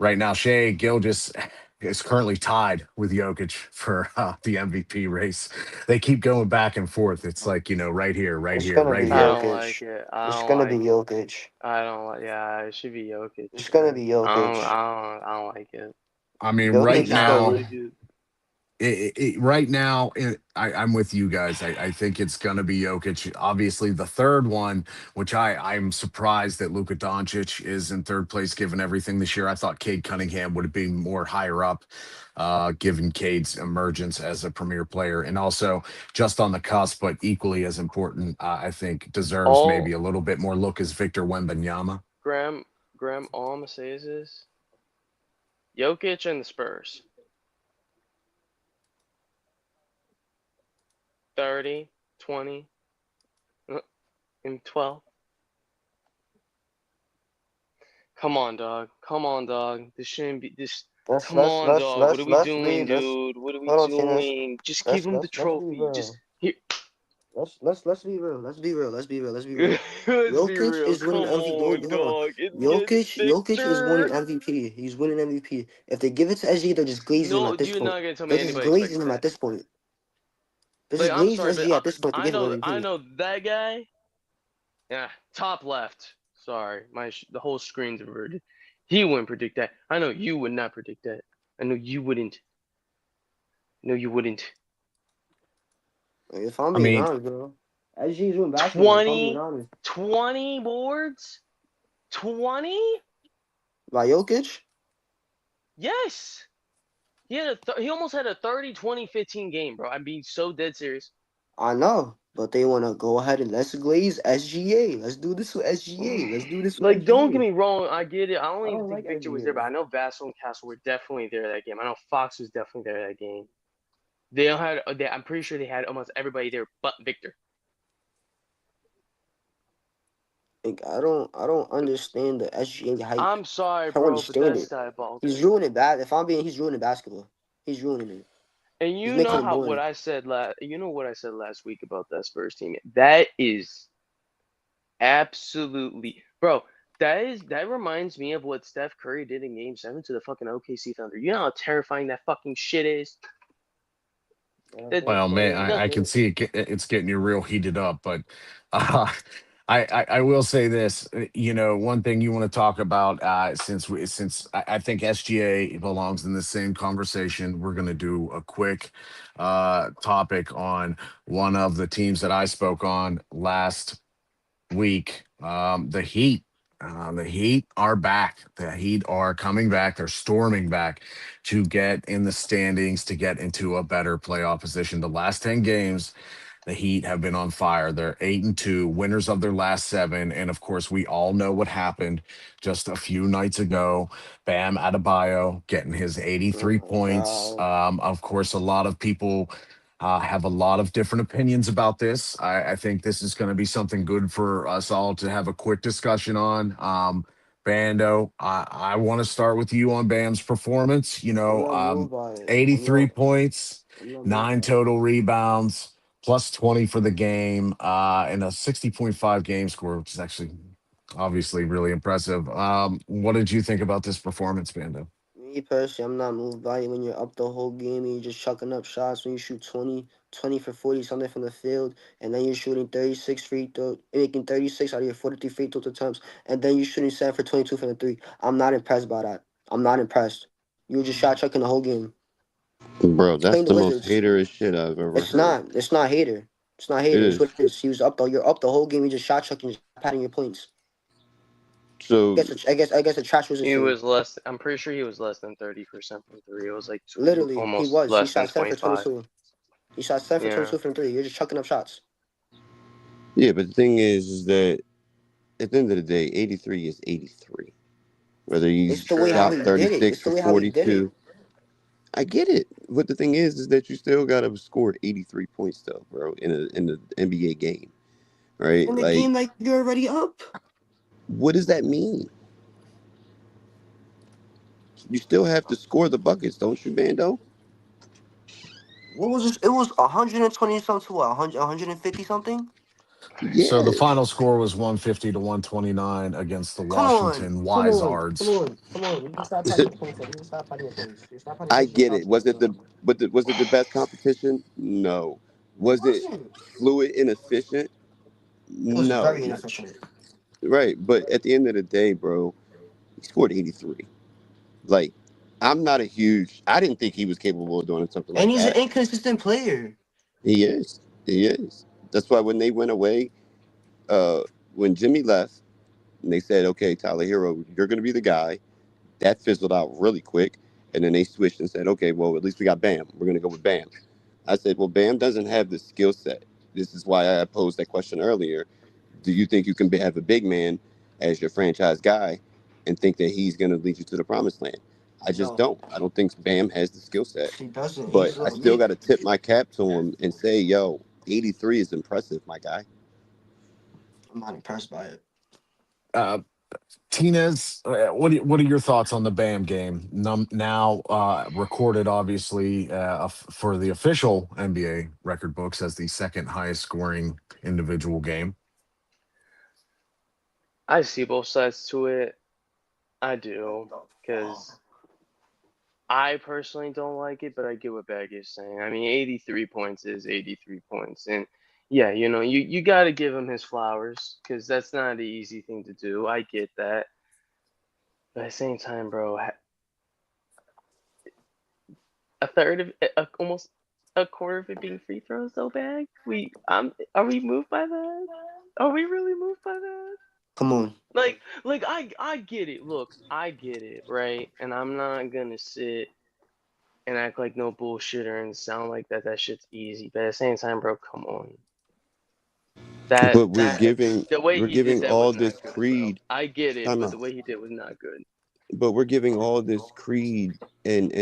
Right now, Shea Gilgeous is currently tied with Jokic for the MVP race. They keep going back and forth. It's like right here, right It's here, gonna right be I here. don't Jokic. like it. It's gonna be Jokic. I don't like. Yeah, it should be Jokic. It's gonna be Jokic. I don't like it. I mean, Jokic right is the now, really good. right now, I'm with you guys. I think it's going to be Jokic. Obviously, the third one, which I'm surprised that Luka Doncic is in third place given everything this year. I thought Cade Cunningham would have been more higher up, given Cade's emergence as a premier player, and also just on the cusp, but equally as important. I think deserves maybe All a little bit more look as Victor Wembanyama. Graham, all I'm gonna say is this: Jokic and the Spurs, 30, 20, and 12. Come on, dog. Come on, dog. This shouldn't be this. Let's Come let's on, let's dog. What are let's we let's doing, be let's dude? What are we hold on, Tinez. doing? Just give Let's him the let's let's be trophy. Just real. here. Let's be real. Let's be real. Let's be real. Let's be real. Let's be Jokic real. is winning Come MVP. on, Hold on. dog. It's getting Jokic is winning Victor. MVP. He's winning MVP. If they give it to SG, they're just glazing him No, at this you're point. not gonna tell me They're just anybody glazing expected him that. at this point. They're Like, just I'm glazing sorry, but SG at this point to I give him know MVP. that guy. Yeah, top left. Sorry, the whole screen's inverted. He wouldn't predict that. I know you would not predict that. I know you wouldn't. No, you wouldn't. If I'm I being mean, honest, bro. SG is doing basketball. If I'm being 20, honest. 20 boards? 20? By Jokic? Yes. He almost had a 30, 20, 15 game, bro. I'm being so dead serious. I know. But they want to go ahead and let's glaze SGA. Let's do this with SGA. Let's do this with Like, don't get SGA. me wrong. I get it. I don't I even don't think like Victor was there, but SGA. I know Vassell and Castle were definitely there that game. I know Fox was definitely there that game. They all had. I'm pretty sure they had almost everybody there but Victor. Like, I don't understand the SGA hype. I'm sorry, I don't bro, but understand that's it. He's diabolical. ruining bad. If I'm being, he's ruining basketball. He's ruining it. And He's you making know it how what boring. I said last. You know what I said last week about that Spurs team. That is absolutely, bro. That reminds me of what Steph Curry did in Game 7 to the fucking OKC Thunder. You know how terrifying that fucking shit is. well, man, I can see it's getting you real heated up, but uh, I will say this. One thing you want to talk about, since I think SGA belongs in the same conversation, we're going to do a quick topic on one of the teams that I spoke on last week. The Heat. The Heat are back. The Heat are coming back. They're storming back to get in the standings, to get into a better playoff position. The last 10 games, the Heat have been on fire. They're 8-2, winners of their last 7. And of course, we all know what happened just a few nights ago. Bam Adebayo getting his 83 Oh my points. god. Of course, a lot of people have a lot of different opinions about this. I think this is going to be something good for us all to have a quick discussion on. Bando, I want to start with you on Bam's performance. I'm not moved by it. 83 points, I'm not moved 9 by it. total rebounds, plus 20 for the game, and a 60.5 game score, which is actually obviously really impressive. What did you think about this performance, Bando? Me personally, I'm not moved by it when you're up the whole game and you're just chucking up shots when you shoot 20 for 40 something from the field, and then you're shooting 36 free throws, making 36 out of your 43 free throw attempts, and then you're shooting 7 for 22 from the three. I'm not impressed by that. I'm not impressed. You were just shot chucking the whole game. Bro, that's Playing the the most Wizards. haterish shit I've ever It's heard. not. It's not hater. It's not It hater. It's is. what it is. He was up though. You're up the whole game. You just shot chucking, just patting your points. So I guess the trash was He insane. was less. I'm pretty sure he was less than 30% from three. It was like Literally, he almost was. He less than shot 7 for 25. 22. He shot 7 for Yeah. 22 from 3. You're just chucking up shots. yeah, but the thing is that at the end of the day, 83 is 83. Whether you It's the way how shot he did it. 36 It's the for way how he did it. 42, I get it. But the thing is that you still got to score 83 points though, bro, in the NBA game, right? In the Like, game, like you're already up. what does that mean? You still have to score the buckets, don't you, Bando? What was this? It was 120 something to what? 100, 150 something. So the Yeah. final score was 150 to 129 against the Come on, Washington come on, come Wizards. on, come on. You can stop patting your points. You can stop patting your points. You stop patting your I points. You get stop it. Was it patting the your was it the best competition? No. It Was it wasn't. fluid and efficient? It was No. very inefficient. Right. But at the end of the day, bro, he scored 83. Like, I'm not a huge. I didn't think he was capable of doing something And like he's an that. inconsistent player. He is. He is. That's why when they went away, uh, when Jimmy left, and they said, "Okay, Tyler Hero, you're going to be the guy," that fizzled out really quick. And then they switched and said, "Okay, well, at least we got Bam. We're going to go with Bam." I said, "Well, Bam doesn't have the skill set." This is why I posed that question earlier. Do you think you can have a big man as your franchise guy and think that he's going to lead you to the promised land? I just No, don't. I don't think Bam has the skill set. he doesn't. But He's I a still mid. got to tip my cap to him and say, yo, 83 is impressive, my guy. I'm not impressed by it. Tinez, what are your thoughts on the Bam game? Now recorded, obviously, for the official NBA record books as the second highest scoring individual game. I see both sides to it. I do, because I personally don't like it, but I get what Bagg is saying. I mean, 83 points is 83 points. And yeah, you got to give him his flowers because that's not an easy thing to do. I get that. But at the same time, bro, a third of almost a quarter of it being free throws, though, Bagg? Are we moved by that? Are we really moved by that? Come on. Like I get it. Look, I get it, right? And I'm not gonna sit and act like no bullshitter and sound like that shit's easy. But at the same time, bro, come on. But The way we're he did giving that was all not this good, bro. creed. I get it, Time but the out. way he did was not good. But we're giving all this creed and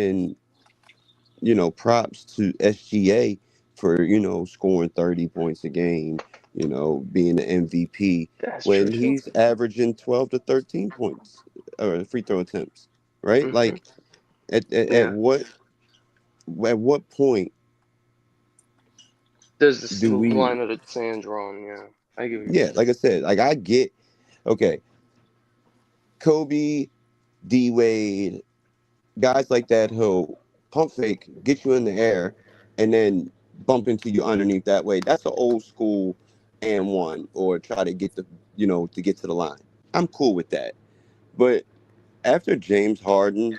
props to SGA for, scoring 30 points a game, being the MVP That's true when too. he's averaging 12 to 13 points or free throw attempts, right? Hmm. Like at Yeah. what point There's this do we line of the sand drawn, yeah. I get what you're yeah, saying. like I said, like I get okay, Kobe, D Wade, guys like that who pump fake, get you in the air, and then bump into you underneath that way. That's an old school and one, or try to get to get to the line. I'm cool with that. But after James Harden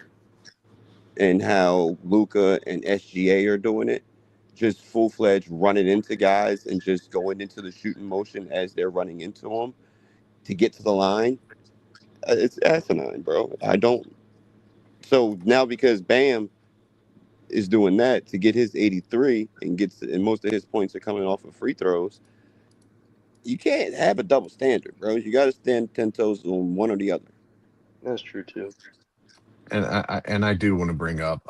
and how Luca and SGA are doing it, just full fledged running into guys and just going into the shooting motion as they're running into them to get to the line, it's asinine, bro. I don't. So now because Bam is doing that to get his 83 and most of his points are coming off of free throws, you can't have a double standard, bro. You got to stand 10 toes on one or the other. That's true too. And I do want to bring up,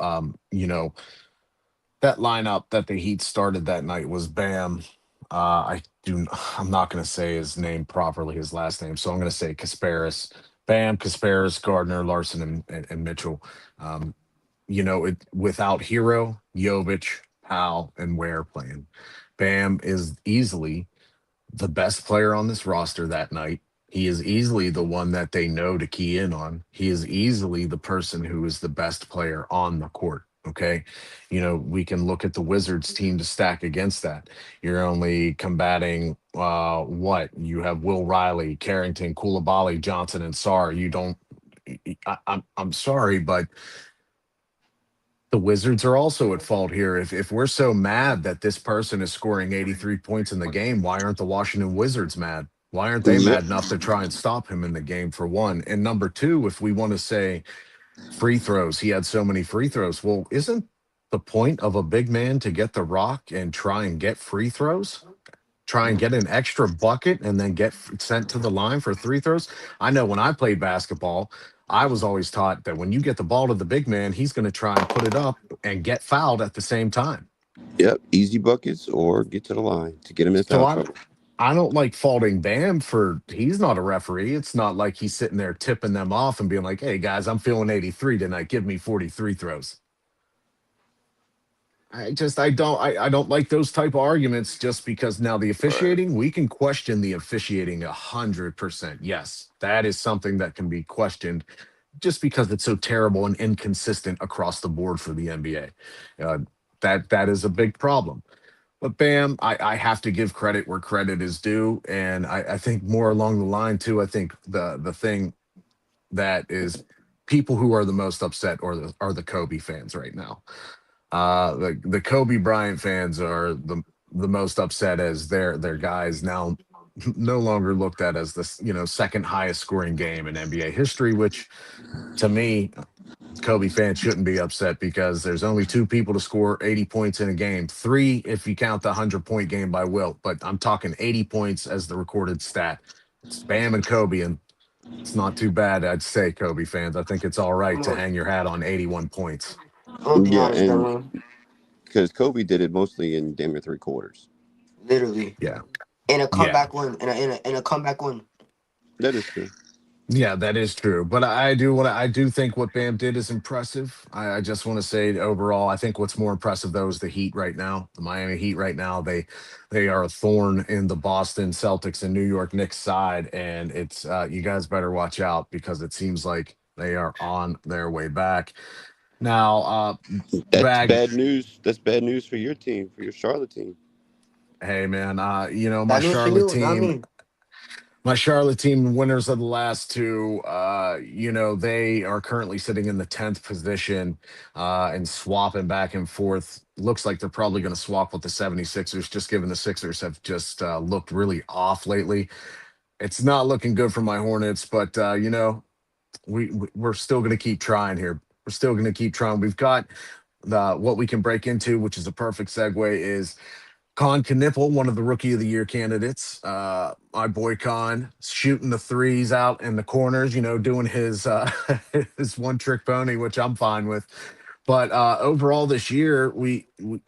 that lineup that the Heat started that night was Bam. I'm not going to say his name properly, his last name, so I'm going to say Kasparis. Bam, Kasparis, Gardner, Larson, and Mitchell. Without Hero, Jovic, Powell, and Ware playing, Bam is easily the best player on this roster that night. He is easily the one that they know to key in on. He is easily the person who is the best player on the court. Okay. We can look at the Wizards team to stack against that. You're only combating what? You have Will Riley, Carrington, Koulibaly, Johnson, and Sarr. You don't I'm sorry, but the Wizards are also at fault here. If we're so mad that this person is scoring 83 points in the game, why aren't the Washington Wizards mad? Why aren't they Yep. mad enough to try and stop him in the game, for one? And number two, if we want to say free throws, he had so many free throws. Well, isn't the point of a big man to get the rock and try and get free throws? Try and get an extra bucket and then get sent to the line for free throws. I know when I played basketball, I was always taught that when you get the ball to the big man, he's going to try and put it up and get fouled at the same time. Yep. Easy buckets or get to the line to get him in So foul trouble. I don't like faulting Bam for he's not a referee. It's not like he's sitting there tipping them off and being like, "Hey guys, I'm feeling 83 tonight. Give me 43 throws." I don't like those type of arguments just because now the officiating, we can question the officiating 100%. Yes, that is something that can be questioned just because it's so terrible and inconsistent across the board for the NBA. Uh, that is a big problem. But Bam, I have to give credit where credit is due. And I think more along the line too, I think the thing that is people who are the most upset are the Kobe fans right now. The Kobe Bryant fans are the most upset as their guys now no longer looked at as the second highest scoring game in NBA history, which to me, Kobe fans shouldn't be upset because there's only two people to score 80 points in a game. Three if you count the 100-point game by Wilt, but I'm talking 80 points as the recorded stat. It's Bam and Kobe, and it's not too bad, I'd say, Kobe fans. I think it's all right I'm to gonna, hang your hat on 81 points. I'm gonna be Yeah, honest, and gremlin. because Kobe did it mostly in damn near 3 quarters. Literally, Yeah. in a Yeah. comeback win, in a comeback win. That is true. Yeah, that is true. But I do think what Bam did is impressive. I just want to say overall, I think what's more impressive though is the Heat right now. The Miami Heat right now, they are a thorn in the Boston Celtics and New York Knicks side. And it's you guys better watch out because it seems like they are on their way back. Now, That's Bag, bad news. That's bad news for your team, for your Charlotte team. hey man, my That news for Charlotte you, not team. me. My Charlotte team, winners of the last two, they are currently sitting in the 10th position and swapping back and forth. Looks like they're probably going to swap with the 76ers, just given the Sixers have just looked really off lately. It's not looking good for my Hornets, but, we're still going to keep trying here. We're still going to keep trying. We've got what we can break into, which is a perfect segue, is Con Knipple, one of the Rookie of the Year candidates. My boy Con shooting the threes out in the corners, doing his his one trick pony, which I'm fine with. But overall this year,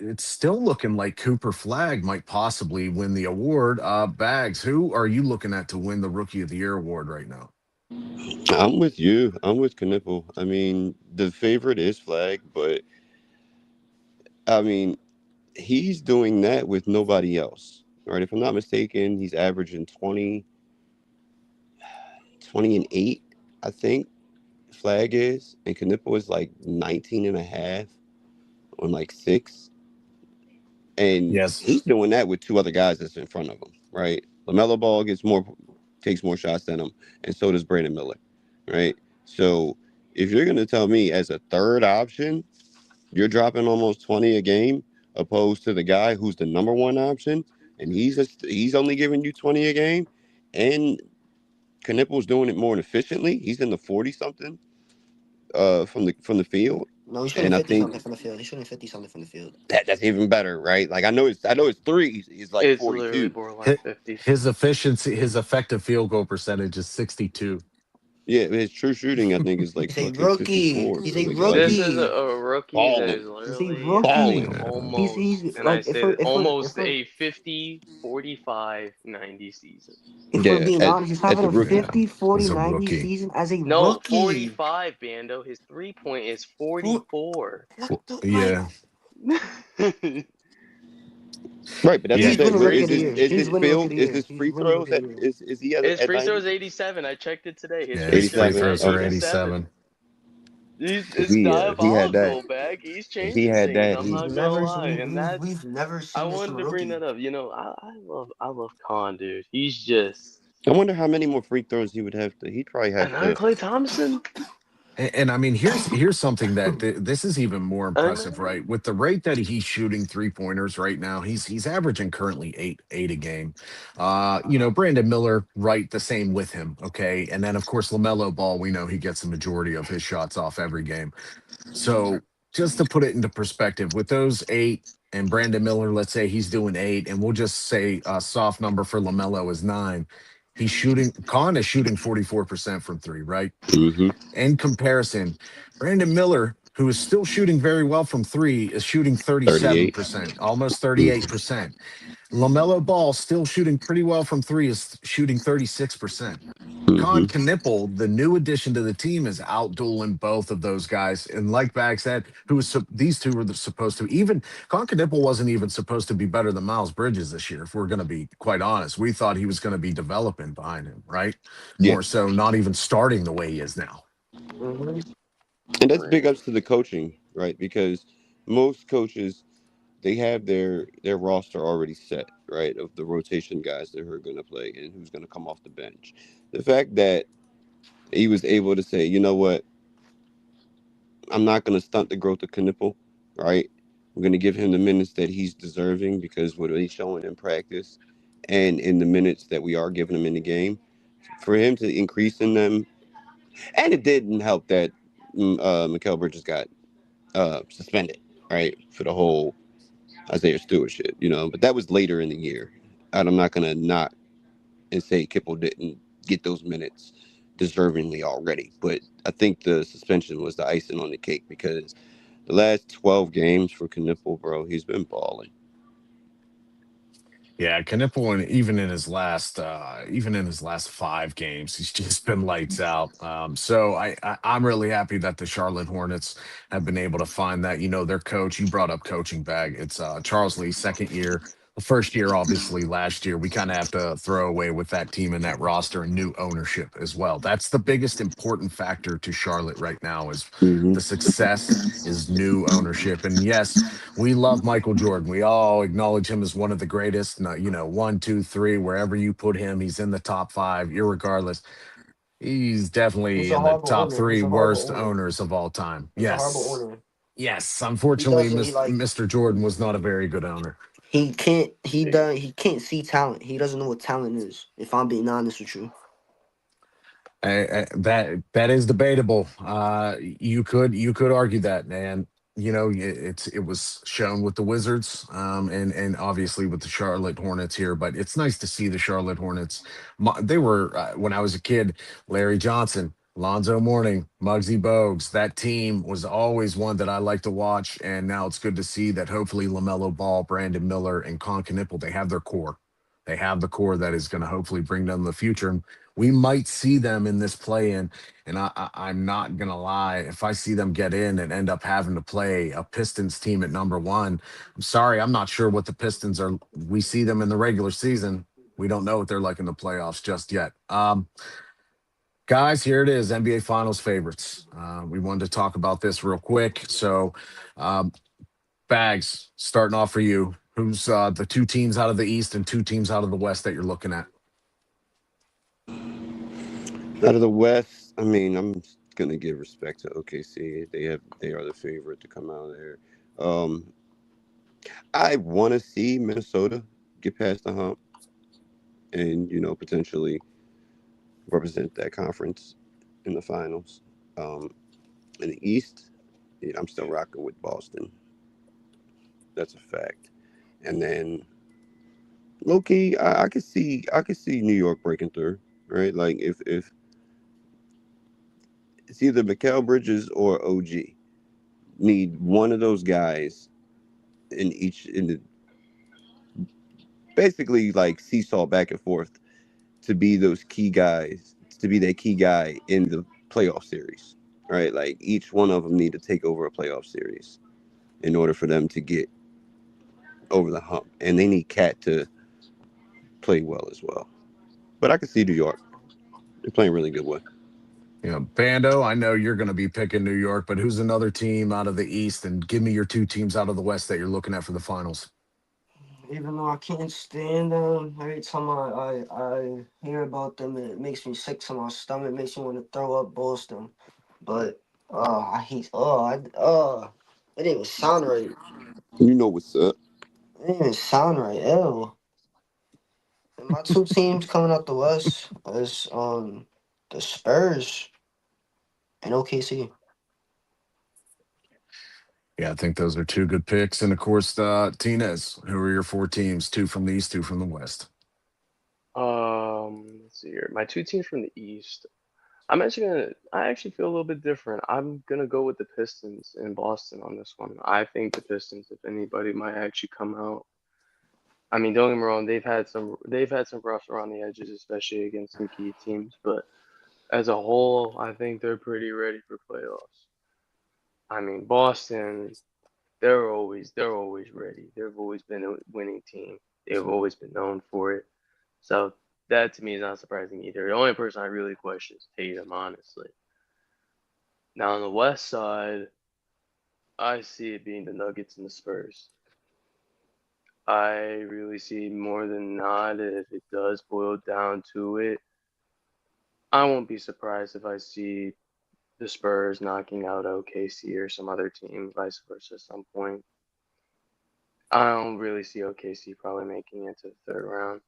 it's still looking like Cooper Flag might possibly win the award. Bags, who are you looking at to win the Rookie of the Year award right now? I'm with you. I'm with Knipple. I mean, the favorite is Flag, but I mean, he's doing that with nobody else. Right? If I'm not mistaken, he's averaging 20 and 8, I think Flag is, and Knipple is like 19 and a half on like 6. And Yes. he's doing that with two other guys that's in front of him, right? LaMelo Ball takes more shots than him, and so does Brandon Miller, right? So if you're going to tell me as a third option, you're dropping almost 20 a game, opposed to the guy who's the number one option, and he's only giving you 20 a game, and Knipple's doing it more efficiently. He's in the 40 something from the field. No, he's shooting And I 50 think something from the field. He's shooting 50 something from the field. that's even better, right? Like I know it's threes. He's like It's literally 42. borderline 50. His efficiency, his effective field goal percentage is 62. Yeah, his true shooting I think is like He's a fucking rookie. 54. He's a Like This he's is rookie. a rookie that is balling, He's a literally rookie. having balling. almost, He's and I like say that almost if a 50, 45, 90 season. we're Yeah, being honest, he's as having a a rookie. Yeah, 50, 40, he's a 90 rookie. season as a No, rookie. 45, Bando. His 3-point is Who 44. what Well, the like yeah, Right, but that's the yeah. he's thing. winning Where rookie is of the his year. is He's his winning rookie field? of the Is year. his He's free winning throws rookie of at the year. is he His at free throw 90? is 87. I checked it today. His Yeah, free his free throws 87. are throws are Okay. 87. 87. It's If he had that, diabolical, Bag. He's if he changing had things. that, I'm he not gonna lie, and We've never I seen this from wanted a to bring rookie. that up. I love Khan, dude. He's just I wonder how many more free throws he would have to. He'd probably have another to. Clay Thompson. And I mean, here's something that this is even more I impressive, know. right? With the rate that he's shooting 3 pointers right now, he's averaging currently eight a game. Brandon Miller, right, the same with him. Okay, and then of course Lamelo Ball, we know he gets the majority of his shots off every game. So just to put it into perspective, with those 8 and Brandon Miller, let's say he's doing 8, and we'll just say a soft number for Lamelo is 9. Khan is shooting 44% from three, right? Mm-hmm. In comparison, Brandon Miller, who is still shooting very well from three, is shooting 38. 37%, almost Mm-hmm. 38%. LaMelo Ball, still shooting pretty well from three, is shooting 36%. Con Knipple, the new addition to the team, is outdueling both of those guys. And like Bag said, these two were supposed to, even Con Knipple wasn't even supposed to be better than Miles Bridges this year, if we're going to be quite honest. We thought he was going to be developing behind him, right? Yeah, More so, not even starting the way he is now. Mm-hmm. and that's big ups to the coaching, right? Because most coaches they have their roster already set, right, of the rotation guys that are going to play and who's going to come off the bench. The fact that he was able to say, you know what, I'm not going to stunt the growth of Knipple, right? We're going to give him the minutes that he's deserving because what he's showing in practice and in the minutes that we are giving him in the game, for him to increase in them. And it didn't help that Mikal Bridges got suspended, right, for the whole Isaiah Stewart shit, but that was later in the year. And I'm not going to knock and say Kipple didn't get those minutes deservingly already. But I think the suspension was the icing on the cake because the last 12 games for Knipple, bro, he's been balling. Yeah, Knipple, and even in his last 5 games, he's just been lights out. So I'm really happy that the Charlotte Hornets have been able to find that. Their coach. You brought up coaching bag. It's Charles Lee's second year. The first year, obviously, last year, we kind of have to throw away with that team and that roster and new ownership as well. That's the biggest important factor to Charlotte right now is the success is new ownership. And yes, we love Michael Jordan. We all acknowledge him as one of the greatest. One, two, three, wherever you put him, he's in the top five, irregardless. He's He's definitely a in the horrible top owner. three He's a horrible worst owner. owners of all time. He's a horrible Yes. owner. Yes. He Unfortunately, doesn't. He like. Mr. Jordan was not a very good owner. He can't. He can't see talent. He doesn't know what talent is. If I'm being honest with you. That is debatable. You could argue that, and it was shown with the Wizards, and obviously with the Charlotte Hornets here. But it's nice to see the Charlotte Hornets. They were when I was a kid, Larry Johnson, Lonzo Mourning, Muggsy Bogues. That team was always one that I like to watch, and now it's good to see that hopefully LaMelo Ball, Brandon Miller, and Con Knipple, they have their core. They have the core that is going to hopefully bring them the future. And we might see them in this play-in. And I'm not going to lie. If I see them get in and end up having to play a Pistons team at number one, I'm sorry. I'm not sure what the Pistons are. We see them in the regular season. We don't know what they're like in the playoffs just yet. Guys, here it is, NBA Finals favorites. We wanted to talk about this real quick. So, Bags, starting off for you. Who's the two teams out of the East and two teams out of the West that you're looking at? Out of the West, I mean, I'm gonna give respect to OKC. They are the favorite to come out of there. I want to see Minnesota get past the hump and potentially represent that conference in the finals. In the East, I'm still rocking with Boston. That's a fact. And then low key, I could see New York breaking through, right? Like if it's either Mikal Bridges or OG, need one of those guys in the basically like seesaw back and forth to be those key guys, to be that key guy in the playoff series, right? Like each one of them need to take over a playoff series in order for them to get over the hump, and they need Cat to play well as well. But I can see New York. They're playing really good one. Bando, I know you're going to be picking New York, but who's another team out of the East? And give me your two teams out of the West that you're looking at for the finals. Even though I can't stand them, every time I hear about them, it makes me sick to my stomach. It makes me want to throw up Boston. But I hate. It didn't even sound right. You know what's up. It didn't even sound right. Ew. And my two teams coming out the West is the Spurs and OKC. Yeah, I think those are two good picks. And of course, Tinez, who are your four teams? Two from the East, two from the West. Let's see here. My two teams from the East. I actually feel a little bit different. I'm gonna go with the Pistons in Boston on this one. I think the Pistons, if anybody, might actually come out. I mean, don't get me wrong, they've had some roughs around the edges, especially against some key teams, but as a whole, I think they're pretty ready for playoffs. I mean, Boston, they're always ready. They've always been a winning team. They've always been known for it. So that to me is not surprising either. The only person I really question is Tatum, honestly. Now on the West side, I see it being the Nuggets and the Spurs. I really see more than not if it does boil down to it. I won't be surprised if I see the Spurs knocking out OKC or some other team, vice versa at some point. I don't really see OKC probably making it to the third round,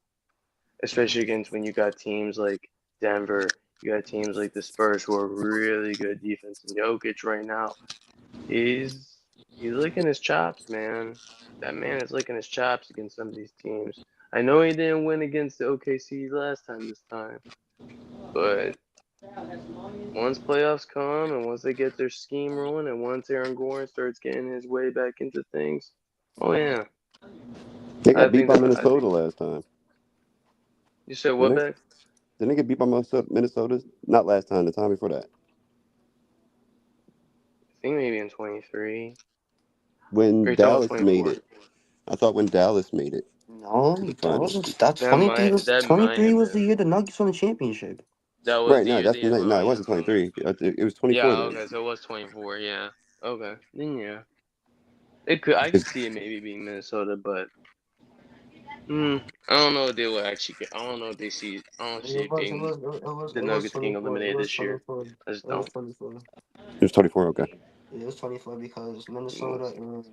especially against when you got teams like Denver, you got teams like the Spurs who are really good defense. And Jokic right now, he's licking his chops, man. That man is licking his chops against some of these teams. I know he didn't win against the OKC last time this time, but once playoffs come and once they get their scheme rolling and once Aaron Gordon starts getting his way back into things, oh yeah. They I got beat think by that I Minnesota think last time. you said what Didn't they? back? Didn't they get beat by Minnesota? Not last time. The time before that. I think maybe in 23. Or When you talking about Dallas made 24? it. I thought when Dallas made it No, to the that finals. wasn't. That 23 was That might 23 have was the been. year the Nuggets won the championship. That was Right. the No, year that's the no. It Lions wasn't won it. 23. It was 24 Yeah, then. okay, so it was 24, yeah. Okay. Then yeah. I could see it maybe being Minnesota, but I don't know if they will actually get I don't know if they see I don't see It it was. It being was. It was. the It was Nuggets being 24. It eliminated was this year. 24. I just It was don't. 24. It was 24. Okay. Yeah, it was 24 because Minnesota and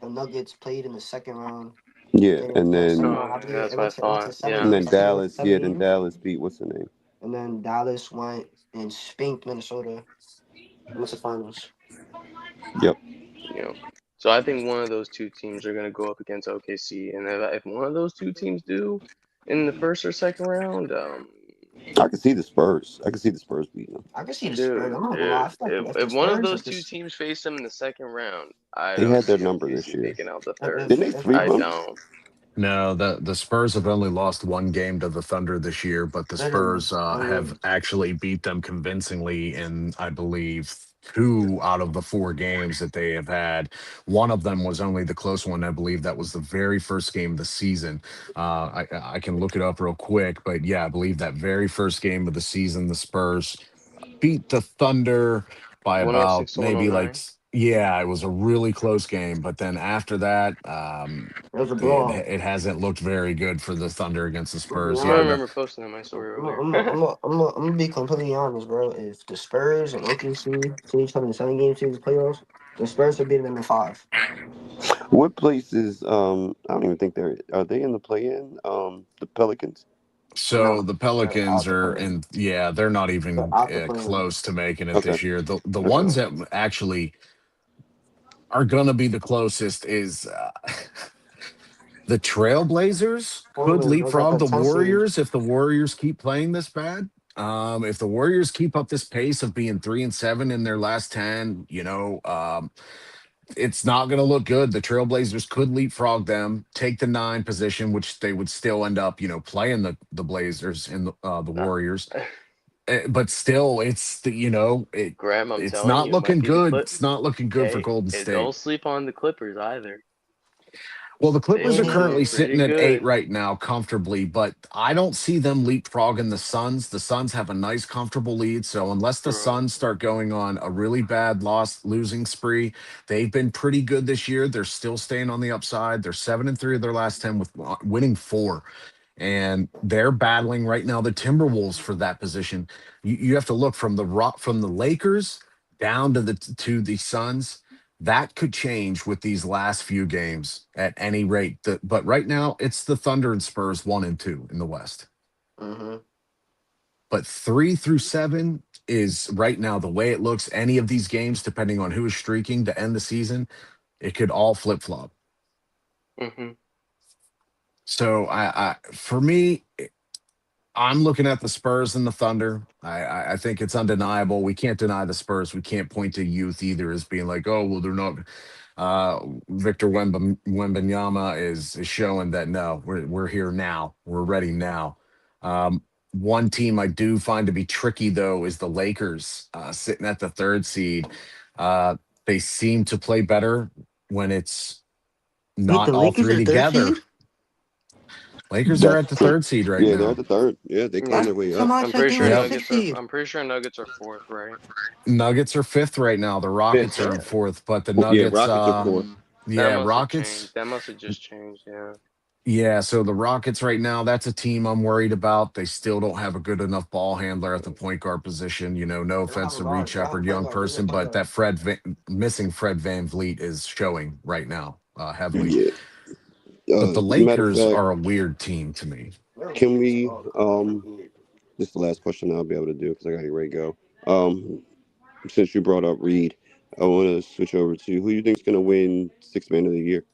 the Nuggets played in the second round. Yeah, And and the second then round, Oh I yeah, believe that's what I it went to thought. seven Yeah. and then games. I think it went to Dallas. Yeah, 7 then games. Dallas beat what's the name? And then Dallas went and spanked Minnesota in the finals. Yep. You know. So I think one of those two teams are gonna go up against OKC, and if one of those two teams do in the first or second round, I can see the Spurs. I can see the Spurs beating them. I can see the Spurs. dude, I'm not gonna lie. I dude, feel like if the if one of Spurs, those two teams face them in the second round, I They don't had their see number this OKC year. making out the third. Didn't they sweep I them? don't. No, the Spurs have only lost one game to the Thunder this year, but the literally, Spurs have actually beat them convincingly in, I believe, two out of the four games that they have had. One of them was only the close one. I believe that was the very first game of the season. I can look it up real quick, but yeah, I believe that very first game of the season, the Spurs beat the Thunder by about 106 to maybe like 109. yeah, it was a really close game. But then after that, it was a it blowout. it hasn't looked very good for the Thunder against the I'm gonna be Spurs. I Yeah, honest. remember posting on my story I'm earlier. gonna, I'm gonna, I'm gonna, I'm gonna be completely honest, bro. If the Spurs and OKC see each other in 7 game series playoffs, the Spurs are beating them in 5. What place is I don't even think are they in the play-in? The Pelicans. so No, the they're Pelicans out the are, play. and yeah, they're not They're even out the play. close to making it Okay. this year. The Okay. ones that actually are gonna be the closest is the Trailblazers could Portland was at leapfrog the the 10 seed. Warriors if the Warriors keep playing this bad. If the Warriors keep up this pace of being 3-7 in their last 10, it's not going to look good. The Trailblazers could leapfrog them, take the 9 position, which they would still end up, playing the Blazers and the Nah. Warriors. But still, Graham, I'm it's telling not you, it might looking be the good. Clip. It's not looking good for Hey, Golden State. don't sleep on the Clippers either. Well, the They've Clippers are been doing currently pretty sitting at 8 good. right now, comfortably, but I don't see them leapfrogging the Suns. The Suns have a nice, comfortable lead. So unless the True. Suns start going on a really bad losing spree, they've been pretty good this year. They're still staying on the upside. They're 7-3 of their last 10 with winning 4. And they're battling right now the Timberwolves for that position. You have to look from the Lakers down to the Suns. That could change with these last few games at any rate. But right now, it's the Thunder and Spurs 1 and 2 in the West. Mm-hmm. But 3-7 is right now the way it looks. Any of these games, depending on who is streaking to end the season, it could all flip flop. Mm-hmm. So for me, I'm looking at the Spurs and the Thunder. I think it's undeniable. We can't deny the Spurs. We can't point to youth either as being like, oh, well, they're not. Victor Wembanyama is showing that no, we're here now. We're ready now. One team I do find to be tricky though is the Lakers, sitting at the 3rd seed. They seem to play better when it's Wait, the not all Lakers three are 3rd together. seed? Lakers are That's at the true. 3rd seed right Yeah, they're at now. the 3rd. Yeah, they climbed Yeah. their way up. Somebody I'm said pretty they were sure the Yep. 6th seed. I'm pretty sure Nuggets are 4th, right? Nuggets are 5th right now. The Rockets Fifth. are in Yeah. 4th, but the Yeah, Nuggets, Rockets are 4th. That yeah, must have Rockets. changed. That must have just changed, yeah. Yeah, so the Rockets right now, that's a team I'm worried about. They still don't have a good enough ball handler at the point guard position. No offense to Reed Shepard, young person, but that missing Fred Van Vliet is showing right now heavily. Yeah. But the Matter of Lakers fact, are a weird team to me. can we this is the last question I'll be able to do because I got to get ready to go. Since you brought up Reed, I want to switch over to who you think is going to win Sixth Man of the Year.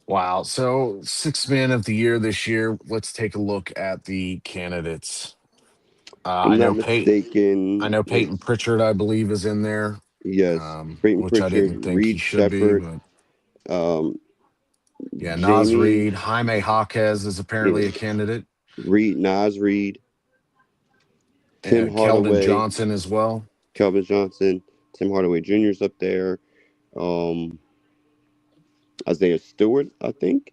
Wow. So sixth man of the year this year. Let's take a look at the candidates. If I'm not I mistaken, know Peyton Pritchard, I believe, is in there. yes, Peyton Which I Pritchard, didn't think he Reed should be, Shepard, but um, yeah, Nas Jamie, Reed, Jaime Jaquez is apparently yeah, a candidate. Nas Reed, Tim Keldon Hardaway, Johnson as well. Kelvin Johnson, Tim Hardaway Jr.'s up there. Um, Isaiah Stewart, I think.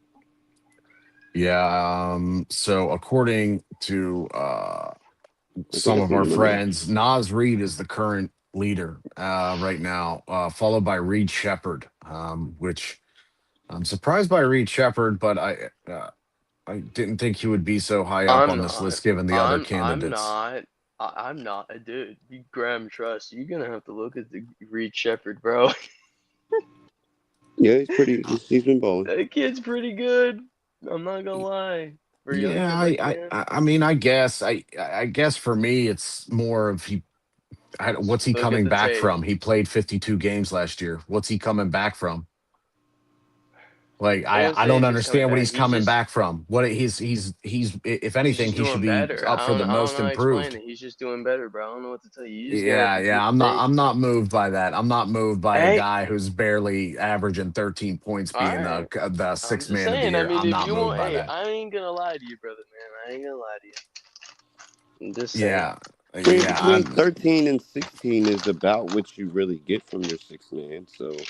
Yeah. So according to I think some I of seen our him in there. friends, Nas Reed is the current leader right now, followed by Reed Shepard, which I'm surprised by Reed Shepard, but I didn't think he would be so high up I'm on this not. list given the other I'm candidates. not. I'm not, dude. Graham, trust. You're gonna have to look at the Reed Shepard, bro. Yeah, he's been balling. That kid's pretty good. I'm not gonna lie. For a young Yeah, kid like him, I mean, I guess for me, it's more of what's he look at coming the back tape. from? He played 52 games last year. What's he coming back from? Like I wouldn't I say don't if he's coming understand what back. he's coming back from. What he's if He's anything, just he should doing be better. up for the I don't most know how to explain improved. it. He's just doing better, bro. I don't know what to tell you. You just gotta Yeah, look yeah. at I'm the not tape. I'm not moved by that. I'm not moved by a Hey, guy who's barely averaging 13 points all being right. the I'm sixth just man of the saying. I year. mean, I'm if not you moved want, by hey, that. I ain't gonna lie to you, brother, man. I ain't gonna lie to you. I'm just saying. Yeah. I mean, Yeah, between 13 and 16 is about what you really get from your sixth man. So,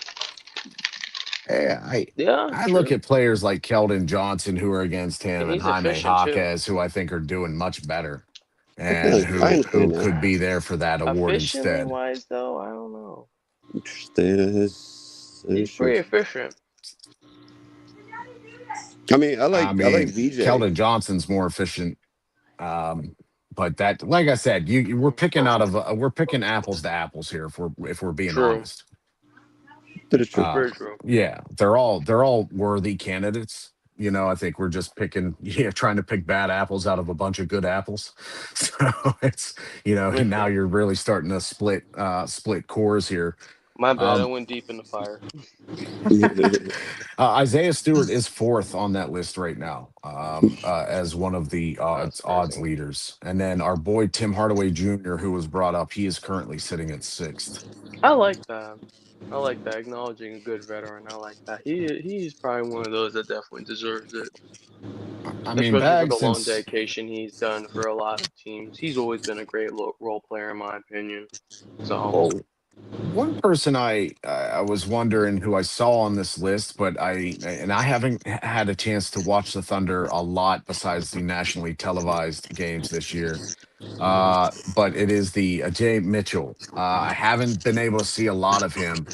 Yeah, Yeah, I look true. at players like Keldon Johnson who are against And him and he's Jaime efficient too. Jaquez who I think are doing much better I and who understand that. could be there for that award Efficiently instead. wise, though, I don't know. That He's is true. pretty efficient. I mean, I I like mean, VJ. Keldon Johnson's more efficient. But that, like I said, we're picking we're picking apples to apples here if we're being True. honest. That is true. Very true. Yeah, they're all worthy candidates. I think we're just picking, trying to pick bad apples out of a bunch of good apples. So it's, Very now true. you're really starting to split cores here. My bad. I Um, went deep in the fire. Isaiah Stewart is fourth on that list right now, as one of the That's odds crazy. leaders. And then our boy Tim Hardaway Jr., who was brought up, he is currently sitting at sixth. I like that. I like that. Acknowledging a good veteran. I like that. He's probably one of those that definitely deserves it. I mean, Especially for Bag the long since dedication he's done for a lot of teams. He's always been a great role player, in my opinion. So, well, one person I was wondering who I saw on this list, but I haven't had a chance to watch the Thunder a lot besides the nationally televised games this year. But it is the Jay Mitchell. I haven't been able to see a lot of him.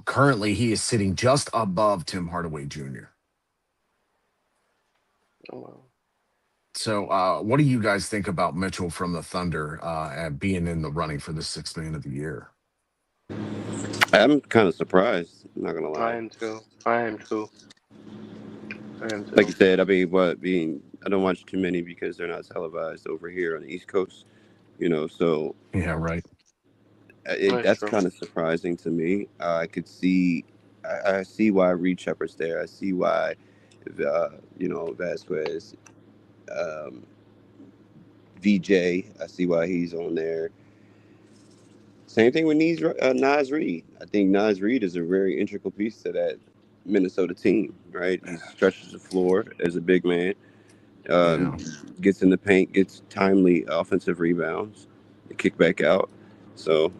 Currently, he is sitting just above Tim Hardaway Jr. oh well. So, what do you guys think about Mitchell from the Thunder and being in the running for the sixth man of the year? I'm kind of surprised. I'm not gonna I lie. am too. I am too. I am Like you too. said, I mean, I don't watch too many because they're not televised over here on the East Coast. So Yeah, right. That's that's true. kind of surprising to me. I could see, I see why Reed Shepard's there. I see why, Vasquez, um, VJ. I see why he's on there. Same thing with Nas Reed. I think Nas Reed is a very integral piece to that Minnesota team. Right, he stretches the floor as a big man. Yeah. Gets in the paint, gets timely offensive rebounds, kick back out. So,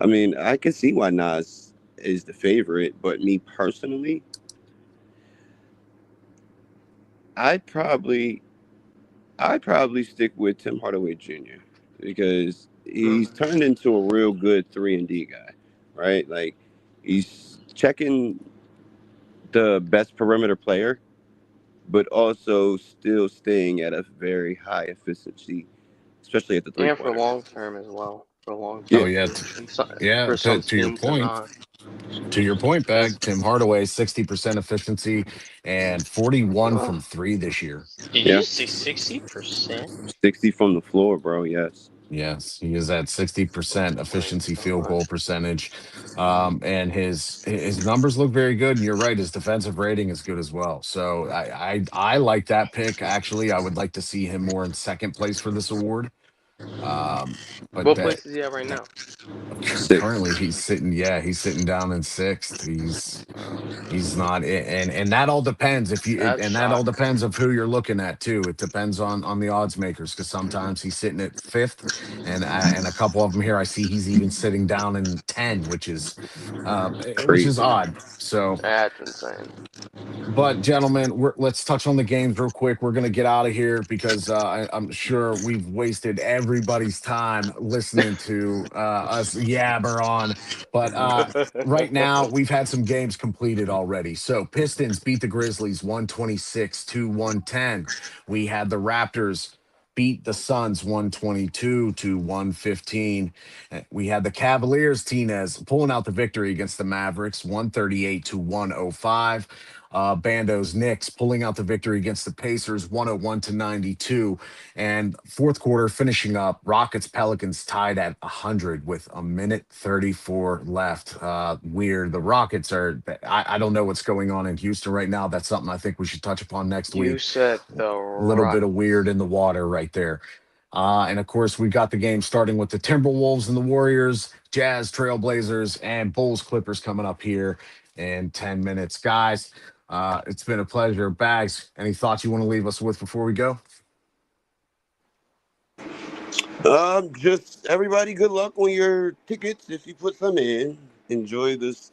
I mean, I can see why Nas is the favorite, but me personally, I'd probably stick with Tim Hardaway Jr. because he's turned into a real good 3-and-D guy, right? Like he's checking the best perimeter player, but also still staying at a very high efficiency, especially at the And for three-pointer. long term as well. For long Oh Yeah, term yeah, too. And so, yeah. for some To your schemes and point, not. Bag. Tim Hardaway 60% efficiency and 41 Oh, from three this year. did yeah. you say 60%? 60 from the floor, bro. Yes. Yes, he is at 60% Oh my efficiency field god. goal percentage. And his numbers look very good. And you're right, his defensive rating is good as well. So I like that pick. Actually, I would like to see him more in second place for this award. Um, but What that place is he at right now? Six. currently he's sitting down in sixth. He's not, and that all depends if you, That's and that all shocking. depends of who you're looking at too. It depends on the odds makers because sometimes he's sitting at fifth, and a couple of them here I see he's even sitting down in 10, which is Crazy. odd. So That's insane. but gentlemen, let's touch on the games real quick. We're gonna get out of here because I'm sure we've wasted everybody's time listening to us yabber on. But right now, we've had some games completed already. So Pistons beat the Grizzlies 126 to 110. We had the Raptors beat the Suns 122 to 115. We had the Cavaliers, Tinez, pulling out the victory against the Mavericks 138 to 105. Bando's Knicks pulling out the victory against the Pacers 101 to 92. And fourth quarter finishing up, Rockets Pelicans tied at 100 with a minute 34 left. Weird. The Rockets are, I don't know what's going on in Houston right now. That's something I think we should touch upon next You week. said the Little bit right. of weird in the water right there. And of course, we got the game starting with the Timberwolves and the Warriors, Jazz, Trailblazers, and Bulls Clippers coming up here in 10 minutes. Guys, it's been a pleasure. Bags, any thoughts you want to leave us with before we go? Just everybody, good luck on your tickets if you put some in. Enjoy this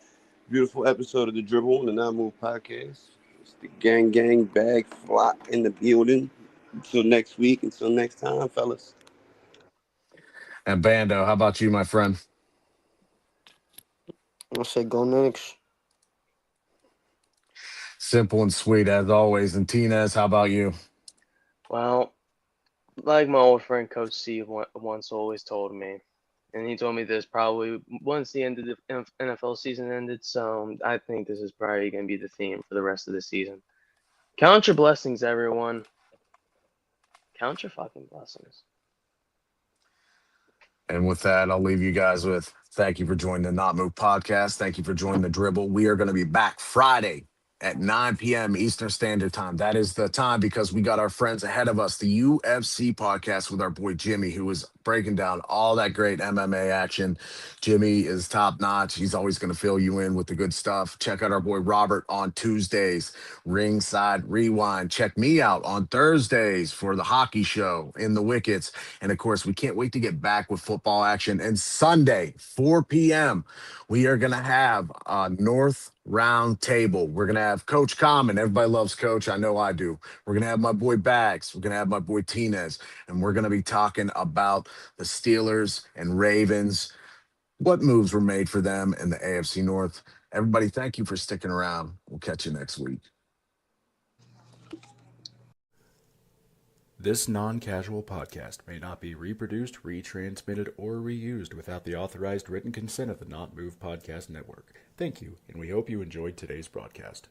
beautiful episode of the Dribble and the Not Move podcast. It's the gang bag flock in the building. Until next week, until next time, fellas. And Bando, how about you, my friend? I'll say go next. Simple and sweet as always. And Tinez, how about you? Well, like my old friend Coach C once always told me, and he told me this probably once the end of the NFL season ended. So I think this is probably going to be the theme for the rest of the season. Count your blessings, everyone. Count your fucking blessings. And with that, I'll leave you guys with thank you for joining the Not Move podcast. Thank you for joining the Dribble. We are going to be back Friday at 9 p.m. Eastern Standard Time. That is the time because we got our friends ahead of us, the UFC podcast with our boy Jimmy, who is breaking down all that great MMA action. Jimmy is top notch. He's always going to fill you in with the good stuff. Check out our boy Robert on Tuesdays, Ringside Rewind. Check me out on Thursdays for the hockey show in the Wickets. And of course, we can't wait to get back with football action. And Sunday, 4 p.m., we are going to have a North Round Table. We're going to have Coach Common. Everybody loves Coach. I know I do. We're going to have my boy Bags. We're going to have my boy Tinez. And we're going to be talking about the Steelers and Ravens, what moves were made for them in the AFC North. Everybody, thank you for sticking around. We'll catch you next week. This non-casual podcast may not be reproduced, retransmitted, or reused without the authorized written consent of the Not Move Podcast Network. Thank you, and we hope you enjoyed today's broadcast.